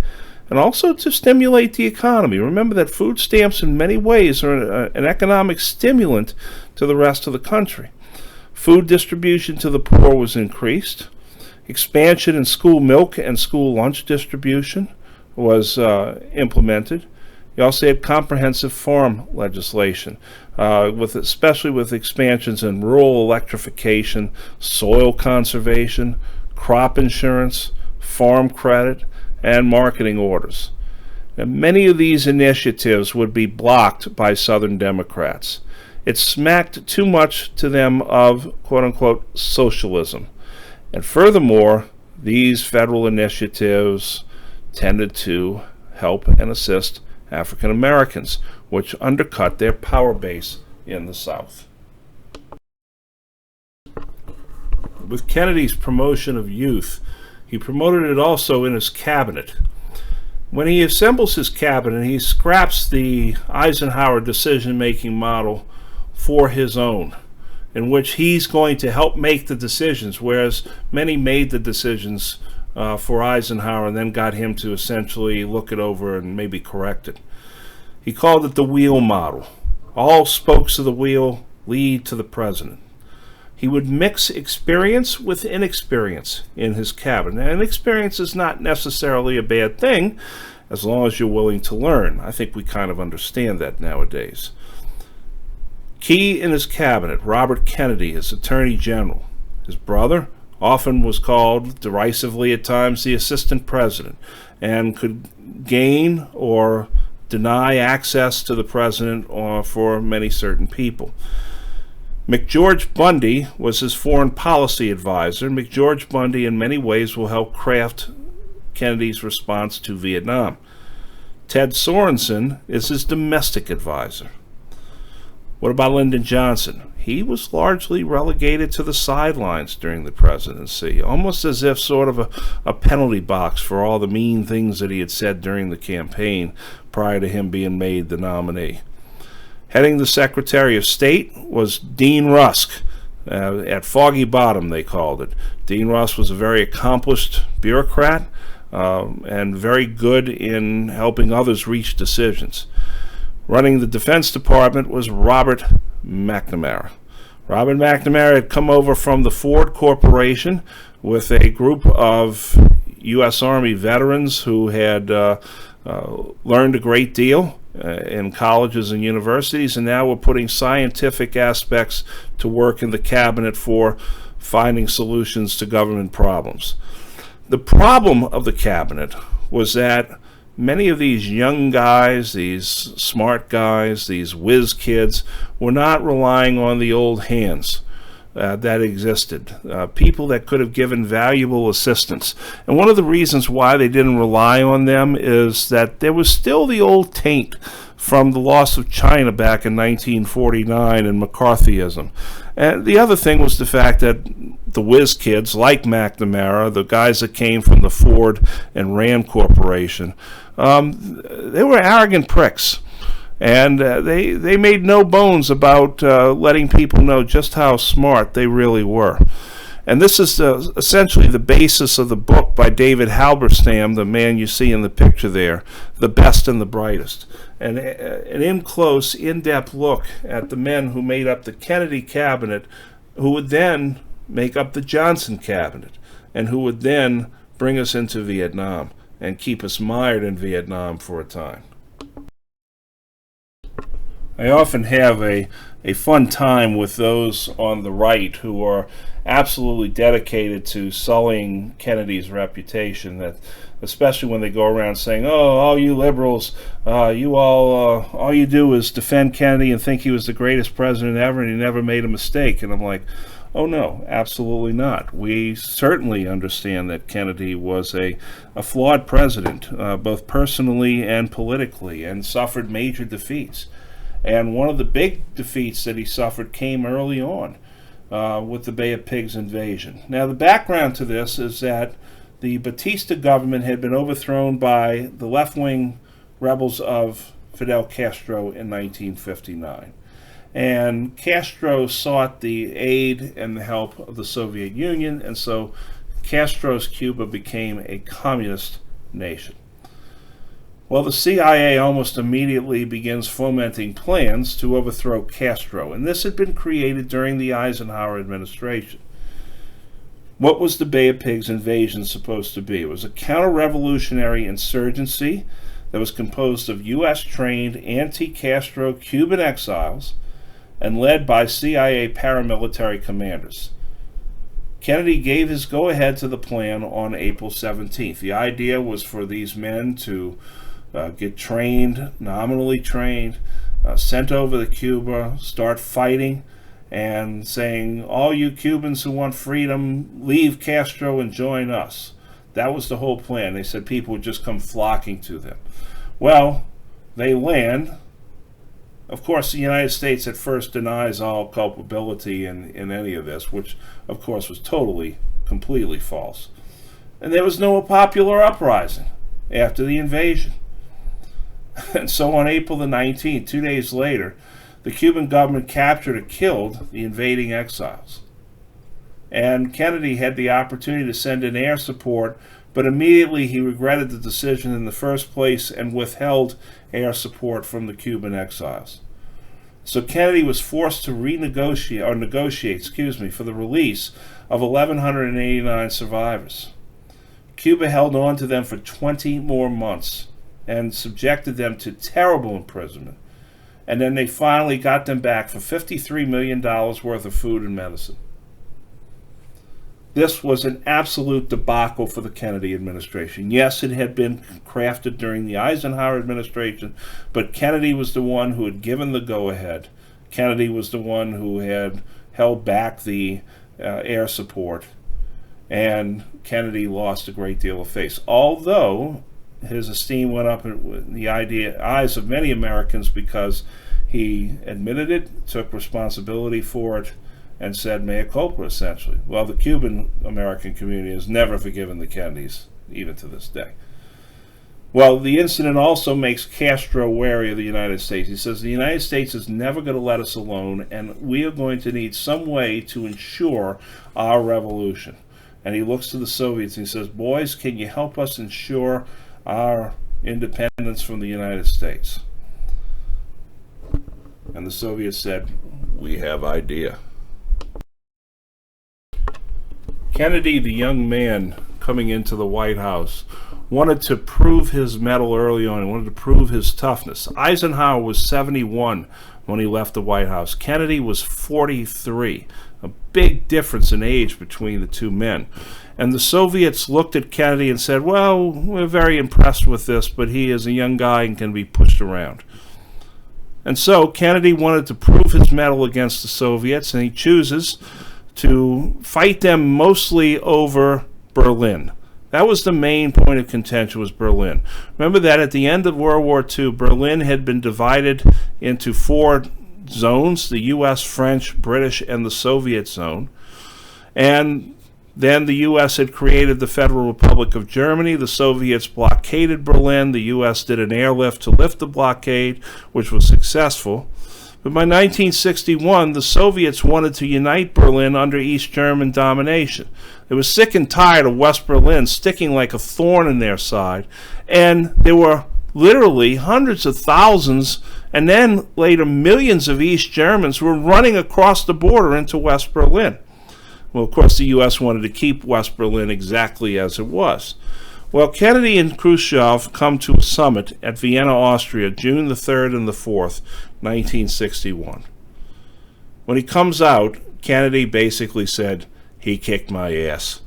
and also to stimulate the economy. Remember that food stamps in many ways are an economic stimulant to the rest of the country. Food distribution to the poor was increased. Expansion in school milk and school lunch distribution was implemented. You also had comprehensive farm legislation, especially with expansions in rural electrification, soil conservation, crop insurance, farm credit, and marketing orders. And many of these initiatives would be blocked by Southern Democrats. It smacked too much to them of quote-unquote socialism. And furthermore, these federal initiatives tended to help and assist African Americans, which undercut their power base in the South. With Kennedy's promotion of youth, he promoted it also in his cabinet. When he assembles his cabinet, he scraps the Eisenhower decision-making model for his own, in which he's going to help make the decisions, whereas many made the decisions for Eisenhower and then got him to essentially look it over and maybe correct it. He called it the wheel model. All spokes of the wheel lead to the president. He would mix experience with inexperience in his cabinet. And experience is not necessarily a bad thing as long as you're willing to learn. I think we kind of understand that nowadays. Key in his cabinet, Robert Kennedy, as Attorney General. His brother often was called, derisively at times, the assistant president, and could gain or deny access to the president or for many certain people. McGeorge Bundy was his foreign policy advisor. McGeorge Bundy in many ways will help craft Kennedy's response to Vietnam. Ted Sorensen is his domestic advisor. What about Lyndon Johnson? He was largely relegated to the sidelines during the presidency, almost as if sort of a penalty box for all the mean things that he had said during the campaign prior to him being made the nominee. Heading the Secretary of State was Dean Rusk. At Foggy Bottom, they called it. Dean Rusk was a very accomplished bureaucrat and very good in helping others reach decisions. Running the Defense Department was Robert McNamara. Robert McNamara had come over from the Ford Corporation with a group of U.S. Army veterans who had learned a great deal in colleges and universities, and now we're putting scientific aspects to work in the cabinet for finding solutions to government problems. The problem of the cabinet was that many of these young guys, these smart guys, these whiz kids, were not relying on the old hands that existed, people that could have given valuable assistance. And one of the reasons why they didn't rely on them is that there was still the old taint from the loss of China back in 1949 and McCarthyism. And the other thing was the fact that the whiz kids like McNamara, the guys that came from the Ford and Rand Corporation, they were arrogant pricks. And they made no bones about letting people know just how smart they really were. And this is essentially the basis of the book by David Halberstam, the man you see in the picture there, The Best and the Brightest. And an in-close, in-depth look at the men who made up the Kennedy cabinet, who would then make up the Johnson cabinet, and who would then bring us into Vietnam and keep us mired in Vietnam for a time. I often have a fun time with those on the right who are absolutely dedicated to sullying Kennedy's reputation, that especially when they go around saying, oh, all you liberals, all you do is defend Kennedy and think he was the greatest president ever and he never made a mistake. And I'm like, oh no, absolutely not. We certainly understand that Kennedy was a flawed president, both personally and politically, and suffered major defeats. And one of the big defeats that he suffered came early on with the Bay of Pigs invasion. Now, the background to this is that the Batista government had been overthrown by the left-wing rebels of Fidel Castro in 1959. And Castro sought the aid and the help of the Soviet Union, and so Castro's Cuba became a communist nation. Well, the CIA almost immediately begins fomenting plans to overthrow Castro, and this had been created during the Eisenhower administration. What was the Bay of Pigs invasion supposed to be? It was a counter-revolutionary insurgency that was composed of U.S.-trained anti-Castro Cuban exiles and led by CIA paramilitary commanders. Kennedy gave his go-ahead to the plan on April 17th. The idea was for these men to get trained, nominally trained, sent over to Cuba, start fighting and saying, all you Cubans who want freedom, leave Castro and join us. That was the whole plan. They said people would just come flocking to them. Well, they land. Of course, the United States at first denies all culpability in any of this, which, of course, was totally, completely false. And there was no popular uprising after the invasion. And so on April the 19th, 2 days later, the Cuban government captured or killed the invading exiles. And Kennedy had the opportunity to send in air support, but immediately he regretted the decision in the first place and withheld air support from the Cuban exiles. So Kennedy was forced to negotiate for the release of 1,189 survivors. Cuba held on to them for 20 more months and subjected them to terrible imprisonment. And then they finally got them back for $53 million worth of food and medicine. This was an absolute debacle for the Kennedy administration. Yes, it had been crafted during the Eisenhower administration, but Kennedy was the one who had given the go-ahead. Kennedy was the one who had held back the air support, and Kennedy lost a great deal of face. Although his esteem went up in the eyes of many Americans because he admitted it, took responsibility for it, and said mea culpa, essentially. Well, the Cuban-American community has never forgiven the Kennedys, even to this day. Well, the incident also makes Castro wary of the United States. He says, the United States is never going to let us alone, and we are going to need some way to ensure our revolution. And he looks to the Soviets and he says, boys, can you help us ensure our independence from the United States? And the Soviets said, we have idea. Kennedy, the young man coming into the White House, wanted to prove his mettle early on. He wanted to prove his toughness. Eisenhower was 71 when he left the White House. Kennedy was 43. A big difference in age between the two men. And the Soviets looked at Kennedy and said, well, we're very impressed with this, but he is a young guy and can be pushed around. And so Kennedy wanted to prove his mettle against the Soviets, and he chooses to fight them mostly over Berlin. That was the main point of contention, was Berlin. Remember that at the end of World War II, Berlin had been divided into 4 zones, the U.S., French, British, and the Soviet zone. And then the U.S. had created the Federal Republic of Germany. The Soviets blockaded Berlin. The U.S. did an airlift to lift the blockade, which was successful. But by 1961, the Soviets wanted to unite Berlin under East German domination. They were sick and tired of West Berlin sticking like a thorn in their side. And there were literally hundreds of thousands, and then later millions of East Germans were running across the border into West Berlin. Well, of course, the U.S. wanted to keep West Berlin exactly as it was. Well, Kennedy and Khrushchev come to a summit at Vienna, Austria, June the 3rd and the 4th, 1961. When he comes out, Kennedy basically said, he kicked my ass.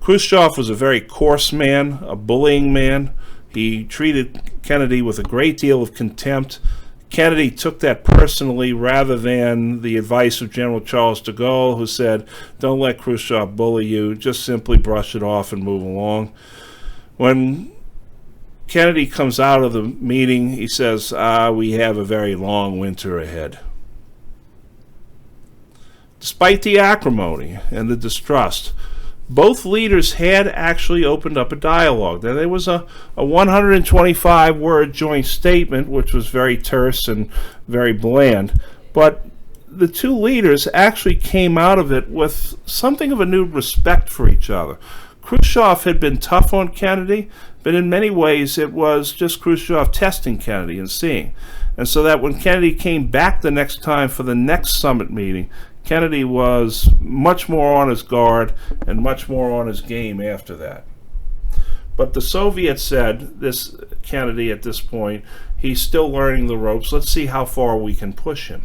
Khrushchev was a very coarse man, a bullying man. He treated Kennedy with a great deal of contempt. Kennedy took that personally rather than the advice of General Charles de Gaulle, who said, don't let Khrushchev bully you, just simply brush it off and move along. When Kennedy comes out of the meeting, he says, we have a very long winter ahead. Despite the acrimony and the distrust, both leaders had actually opened up a dialogue. There was a 125-word joint statement, which was very terse and very bland, but the two leaders actually came out of it with something of a new respect for each other. Khrushchev had been tough on Kennedy, but in many ways it was just Khrushchev testing Kennedy and seeing. And so that when Kennedy came back the next time for the next summit meeting, Kennedy was much more on his guard and much more on his game after that. But the Soviets said, this Kennedy at this point, he's still learning the ropes. Let's see how far we can push him.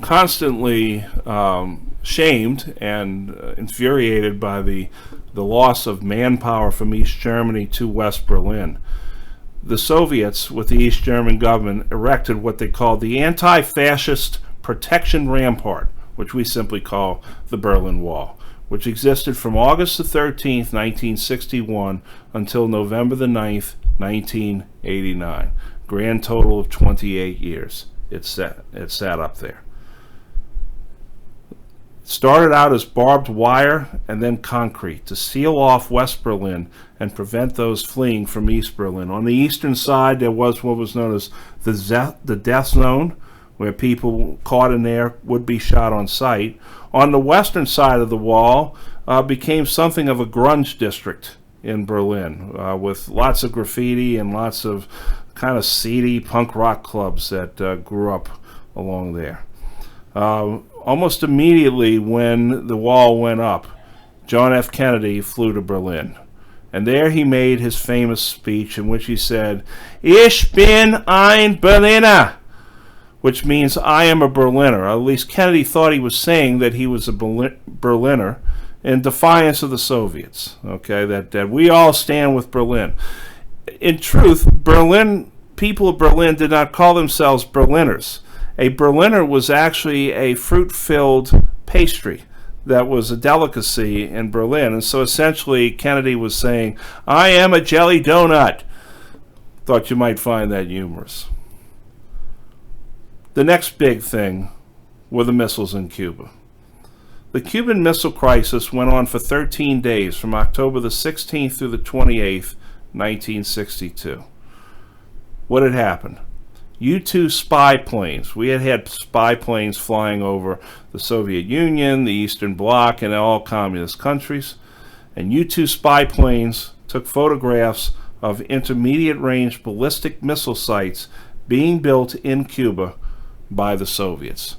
Constantly shamed and infuriated by the loss of manpower from East Germany to West Berlin, the Soviets, with the East German government, erected what they called the Anti-Fascist Protection Rampart, which we simply call the Berlin Wall, which existed from August the 13th, 1961 until November the 9th, 1989. Grand total of 28 years it sat up there. Started out as barbed wire and then concrete to seal off West Berlin and prevent those fleeing from East Berlin. On the eastern side, there was what was known as the death zone, where people caught in there would be shot on sight. On the western side of the wall became something of a grunge district in Berlin, with lots of graffiti and lots of kind of seedy punk rock clubs that grew up along there. Almost immediately when the wall went up, John F. Kennedy flew to Berlin. And there he made his famous speech in which he said, "Ich bin ein Berliner," which means I am a Berliner. At least Kennedy thought he was saying that he was a Berliner in defiance of the Soviets, okay, that we all stand with Berlin. In truth, people of Berlin did not call themselves Berliners. A Berliner was actually a fruit-filled pastry that was a delicacy in Berlin. And so essentially Kennedy was saying, I am a jelly donut. Thought you might find that humorous. The next big thing were the missiles in Cuba. The Cuban Missile Crisis went on for 13 days, from October the 16th through the 28th, 1962. What had happened? U-2 spy planes. We had spy planes flying over the Soviet Union, the Eastern Bloc, and all communist countries. And U-2 spy planes took photographs of intermediate-range ballistic missile sites being built in Cuba by the Soviets.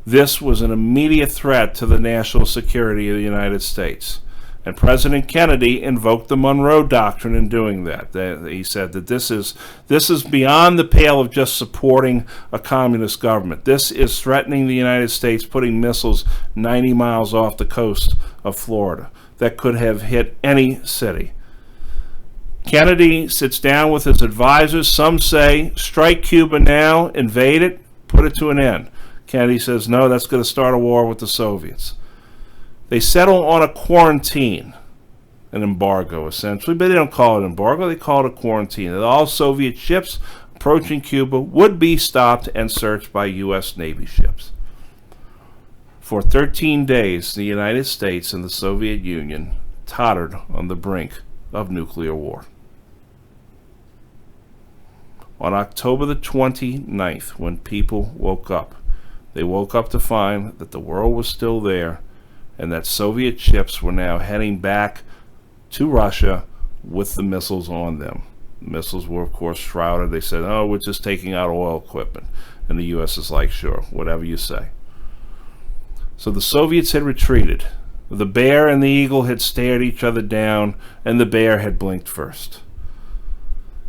This was an immediate threat to the national security of the United States. And President Kennedy invoked the Monroe Doctrine in doing that. He said that this is beyond the pale of just supporting a communist government. This is threatening the United States, putting missiles 90 miles off the coast of Florida that could have hit any city. Kennedy sits down with his advisors. Some say, strike Cuba now, invade it, put it to an end. Kennedy says, no, that's going to start a war with the Soviets. They settle on a quarantine, an embargo essentially, but they don't call it an embargo, they call it a quarantine. And all Soviet ships approaching Cuba would be stopped and searched by U.S. Navy ships. For 13 days, the United States and the Soviet Union tottered on the brink of nuclear war. On October the 29th, when people woke up, they woke up to find that the world was still there, and that Soviet ships were now heading back to Russia with the missiles on them. The missiles were, of course, shrouded. They said, oh, we're just taking out oil equipment. And the U.S. is like, sure, whatever you say. So the Soviets had retreated. The bear and the eagle had stared each other down, and the bear had blinked first.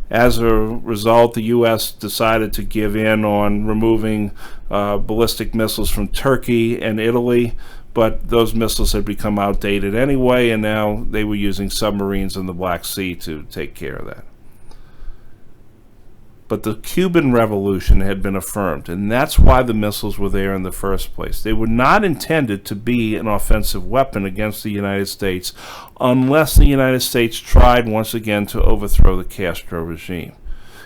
As a result, the U.S. decided to give in on removing ballistic missiles from Turkey and Italy, but those missiles had become outdated anyway, and now they were using submarines in the Black Sea to take care of that. But the Cuban Revolution had been affirmed, and that's why the missiles were there in the first place. They were not intended to be an offensive weapon against the United States unless the United States tried once again to overthrow the Castro regime.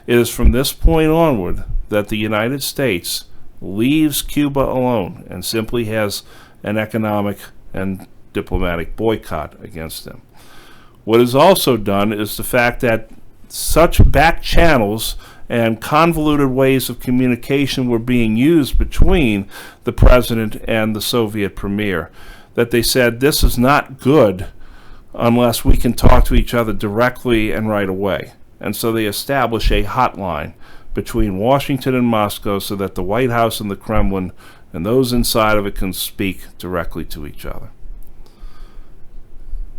It is from this point onward that the United States leaves Cuba alone and simply has an economic and diplomatic boycott against them. What is also done is the fact that such back channels and convoluted ways of communication were being used between the president and the Soviet premier, that they said this is not good unless we can talk to each other directly and right away. And so they establish a hotline between Washington and Moscow so that the White House and the Kremlin and those inside of it can speak directly to each other.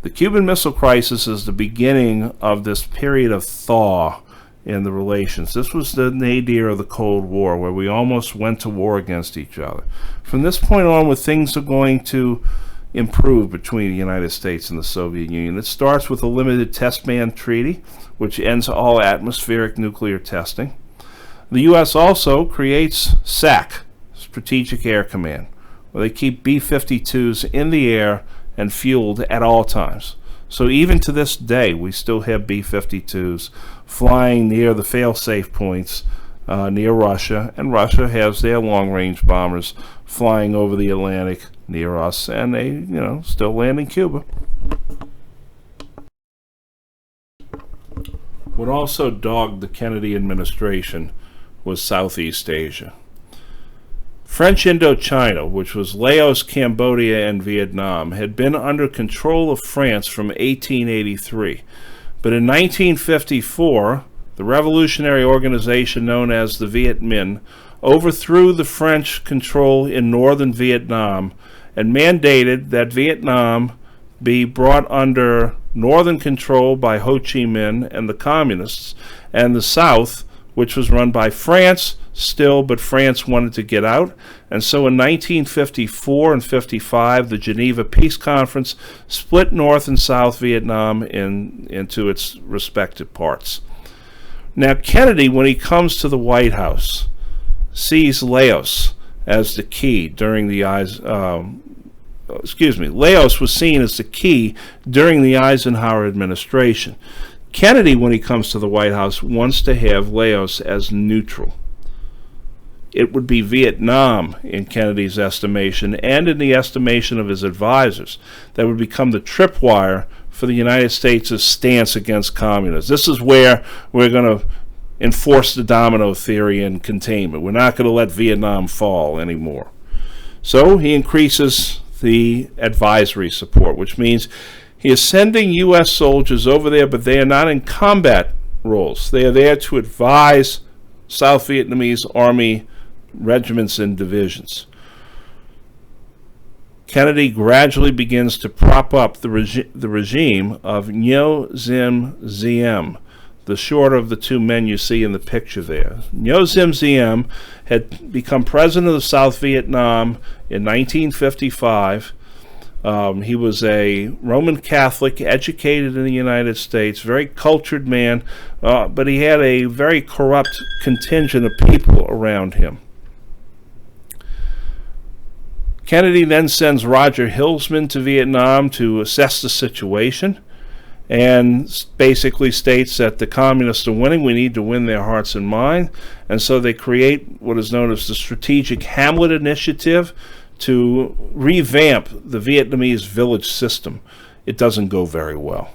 The Cuban Missile Crisis is the beginning of this period of thaw in the relations. This was the nadir of the Cold War, where we almost went to war against each other. From this point onward, things are going to improve between the United States and the Soviet Union. It starts with the Limited Test Ban Treaty, which ends all atmospheric nuclear testing. The U.S. also creates SAC, Strategic Air Command, where they keep B-52s in the air and fueled at all times. So even to this day, we still have B-52s flying near the fail-safe points near Russia, and Russia has their long-range bombers flying over the Atlantic near us, and they, still land in Cuba. What also dogged the Kennedy administration was Southeast Asia. French Indochina, which was Laos, Cambodia, and Vietnam, had been under control of France from 1883. But in 1954, the revolutionary organization known as the Viet Minh overthrew the French control in northern Vietnam and mandated that Vietnam be brought under northern control by Ho Chi Minh and the communists, and the south, which was run by France still, but France wanted to get out. And so in 1954 and 55, the Geneva Peace Conference split North and South Vietnam into its respective parts. Now, Kennedy, when he comes to the White House, sees Laos as the key during the Laos was seen as the key during the Eisenhower administration. Kennedy, when he comes to the White House, wants to have Laos as neutral. It would be Vietnam, in Kennedy's estimation, and in the estimation of his advisors, that would become the tripwire for the United States' stance against communists. This is where we're going to enforce the domino theory and containment. We're not going to let Vietnam fall anymore. So he increases the advisory support, which means he is sending U.S. soldiers over there, but they are not in combat roles. They are there to advise South Vietnamese Army regiments and divisions. Kennedy gradually begins to prop up the regime of Ngo Dinh Diem, the shorter of the two men you see in the picture there. Ngo Dinh Diem had become president of South Vietnam in 1955. He was a Roman Catholic, educated in the United States, very cultured man, but he had a very corrupt contingent of people around him. Kennedy then sends Roger Hilsman to Vietnam to assess the situation and basically states that the communists are winning. We need to win their hearts and minds. And so they create what is known as the Strategic Hamlet Initiative to revamp the Vietnamese village system. It doesn't go very well.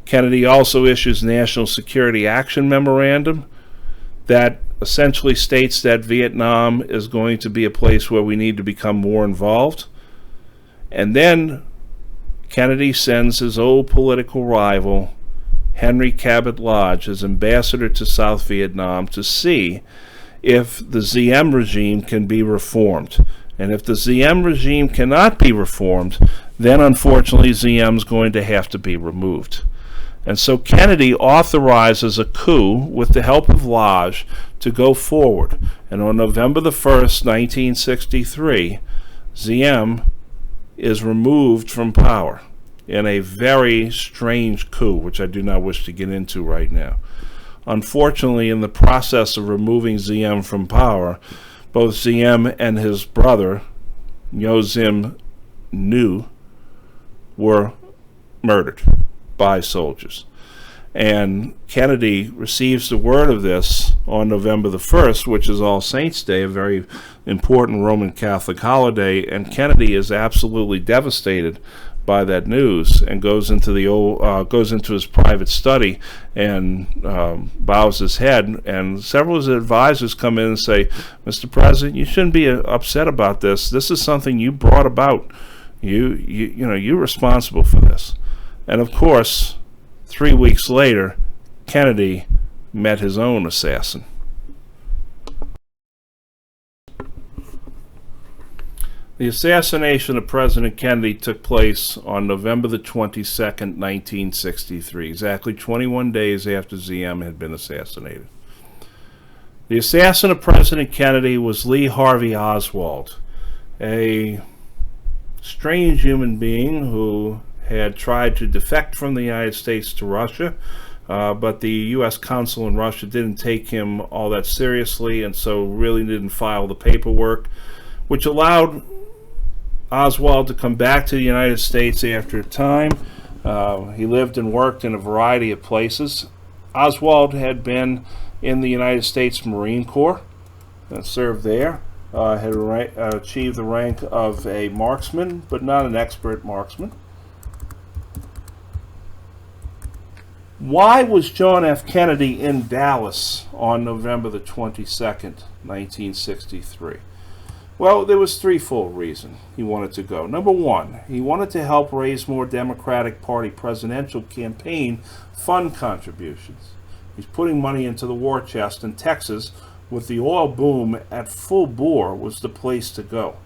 Kennedy also issues National Security Action Memorandum that essentially states that Vietnam is going to be a place where we need to become more involved. And then Kennedy sends his old political rival, Henry Cabot Lodge, as ambassador to South Vietnam to see if the Diem regime can be reformed. And if the Diem regime cannot be reformed, then unfortunately Diem is going to have to be removed. And so Kennedy authorizes a coup with the help of Lodge to go forward. And on November the 1st, 1963, Diem is removed from power in a very strange coup, which I do not wish to get into right now. Unfortunately, in the process of removing Diem from power, both Diem and his brother, Ngo Dinh Nhu, were murdered by soldiers. And Kennedy receives the word of this on November the 1st, which is All Saints' Day, a very important Roman Catholic holiday, and Kennedy is absolutely devastated by that news and goes into his private study and bows his head. And several of his advisors come in and say, "Mr. President, you shouldn't be upset about this. This is something you brought about. You're responsible for this." And of course, 3 weeks later, Kennedy met his own assassin. The assassination of President Kennedy took place on November the 22nd, 1963, exactly 21 days after ZM had been assassinated. The assassin of President Kennedy was Lee Harvey Oswald, a strange human being who had tried to defect from the United States to Russia, but the U.S. consul in Russia didn't take him all that seriously, and so really didn't file the paperwork, which allowed Oswald to come back to the United States after a time. He lived and worked in a variety of places. Oswald had been in the United States Marine Corps, served there, had achieved the rank of a marksman, but not an expert marksman. Why was John F. Kennedy in Dallas on November the 22nd, 1963? Well, there was threefold reason he wanted to go. Number one, he wanted to help raise more Democratic Party presidential campaign fund contributions. He's putting money into the war chest, and Texas, with the oil boom at full bore, was the place to go.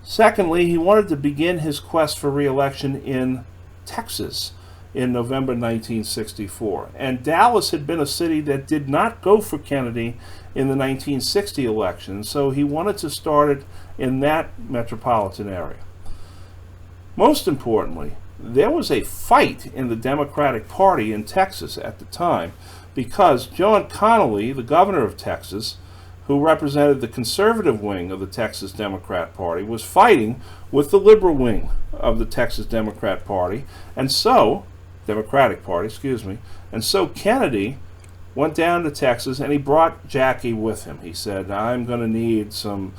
Secondly, he wanted to begin his quest for re-election in Texas in November 1964. And Dallas had been a city that did not go for Kennedy in the 1960 election, so he wanted to start it in that metropolitan area. Most importantly, there was a fight in the Democratic Party in Texas at the time because John Connally, the governor of Texas, who represented the conservative wing of the Texas Democrat Party, was fighting with the liberal wing of the Texas Democratic Party, and so Kennedy went down to Texas, and he brought Jackie with him. He said, "I'm going to need some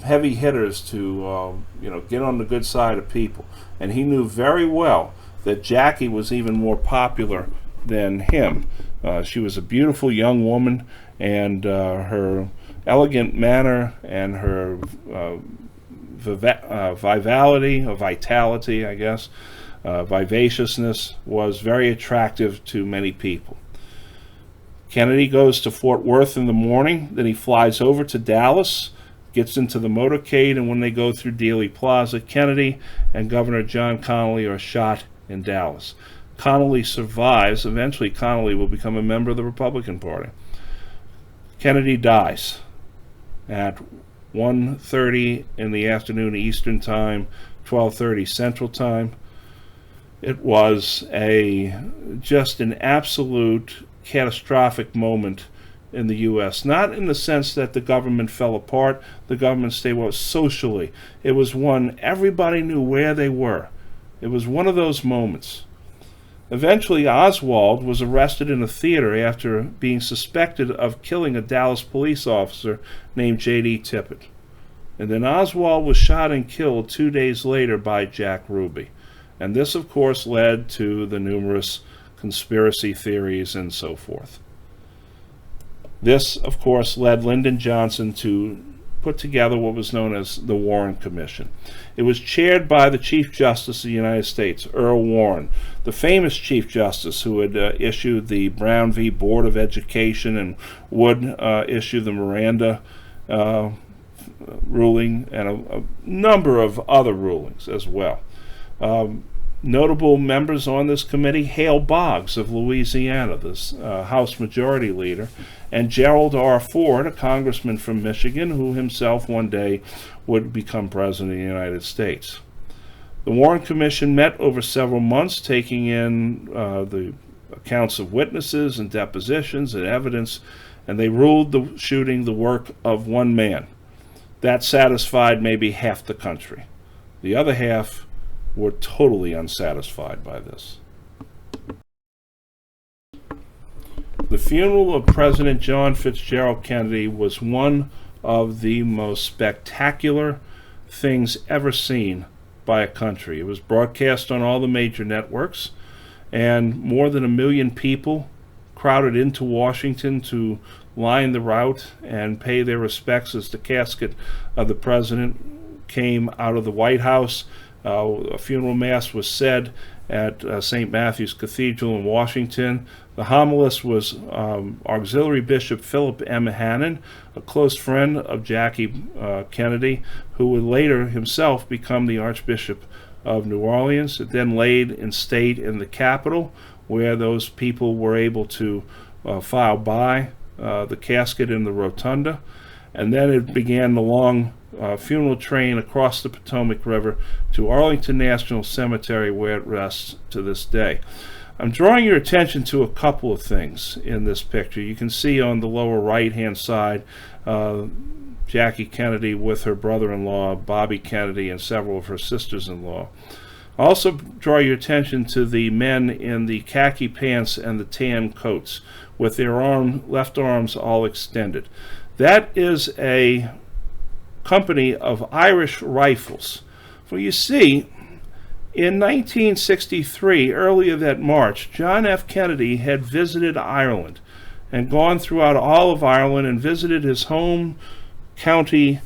heavy hitters to get on the good side of people." And he knew very well that Jackie was even more popular than him. She was a beautiful young woman, and her elegant manner and her vivaciousness was very attractive to many people. Kennedy goes to Fort Worth in the morning, then he flies over to Dallas, gets into the motorcade, and when they go through Dealey Plaza, Kennedy and Governor John Connally are shot in Dallas. Connally survives. Eventually, Connally will become a member of the Republican Party. Kennedy dies at 1:30 in the afternoon Eastern Time, 12:30 Central Time. It was just an absolute catastrophic moment in the U.S., not in the sense that the government fell apart, the government stayed well socially. It was one everybody knew where they were. It was one of those moments. Eventually, Oswald was arrested in a theater after being suspected of killing a Dallas police officer named J.D. Tippit. And then Oswald was shot and killed 2 days later by Jack Ruby. And this, of course, led to the numerous conspiracy theories and so forth. This, of course, led Lyndon Johnson to put together what was known as the Warren Commission. It was chaired by the Chief Justice of the United States, Earl Warren, the famous Chief Justice who had issued the Brown v. Board of Education and would issue the Miranda ruling and a number of other rulings as well. Notable members on this committee: Hale Boggs of Louisiana, this House Majority Leader, and Gerald R. Ford, a congressman from Michigan, who himself one day would become president of the United States. The Warren Commission met over several months, taking in the accounts of witnesses and depositions and evidence, and they ruled the shooting the work of one man. That satisfied maybe half the country. The other half were totally unsatisfied by this. The funeral of President John Fitzgerald Kennedy was one of the most spectacular things ever seen by a country. It was broadcast on all the major networks, and more than 1 million people crowded into Washington to line the route and pay their respects as the casket of the president came out of the White House. A funeral mass was said, at St. Matthew's Cathedral in Washington. The homilist was Auxiliary Bishop Philip M. Hannon, a close friend of Jackie Kennedy, who would later himself become the Archbishop of New Orleans. It then laid in state in the Capitol, where those people were able to file by the casket in the rotunda. And then it began the long funeral train across the Potomac River to Arlington National Cemetery, where it rests to this day. I'm drawing your attention to a couple of things in this picture. You can see on the lower right-hand side Jackie Kennedy with her brother-in-law, Bobby Kennedy, and several of her sisters-in-law. Also draw your attention to the men in the khaki pants and the tan coats with their left arms all extended. That is a company of Irish Rifles. For you see, in 1963, earlier that March, John F. Kennedy had visited Ireland and gone throughout all of Ireland and visited his home county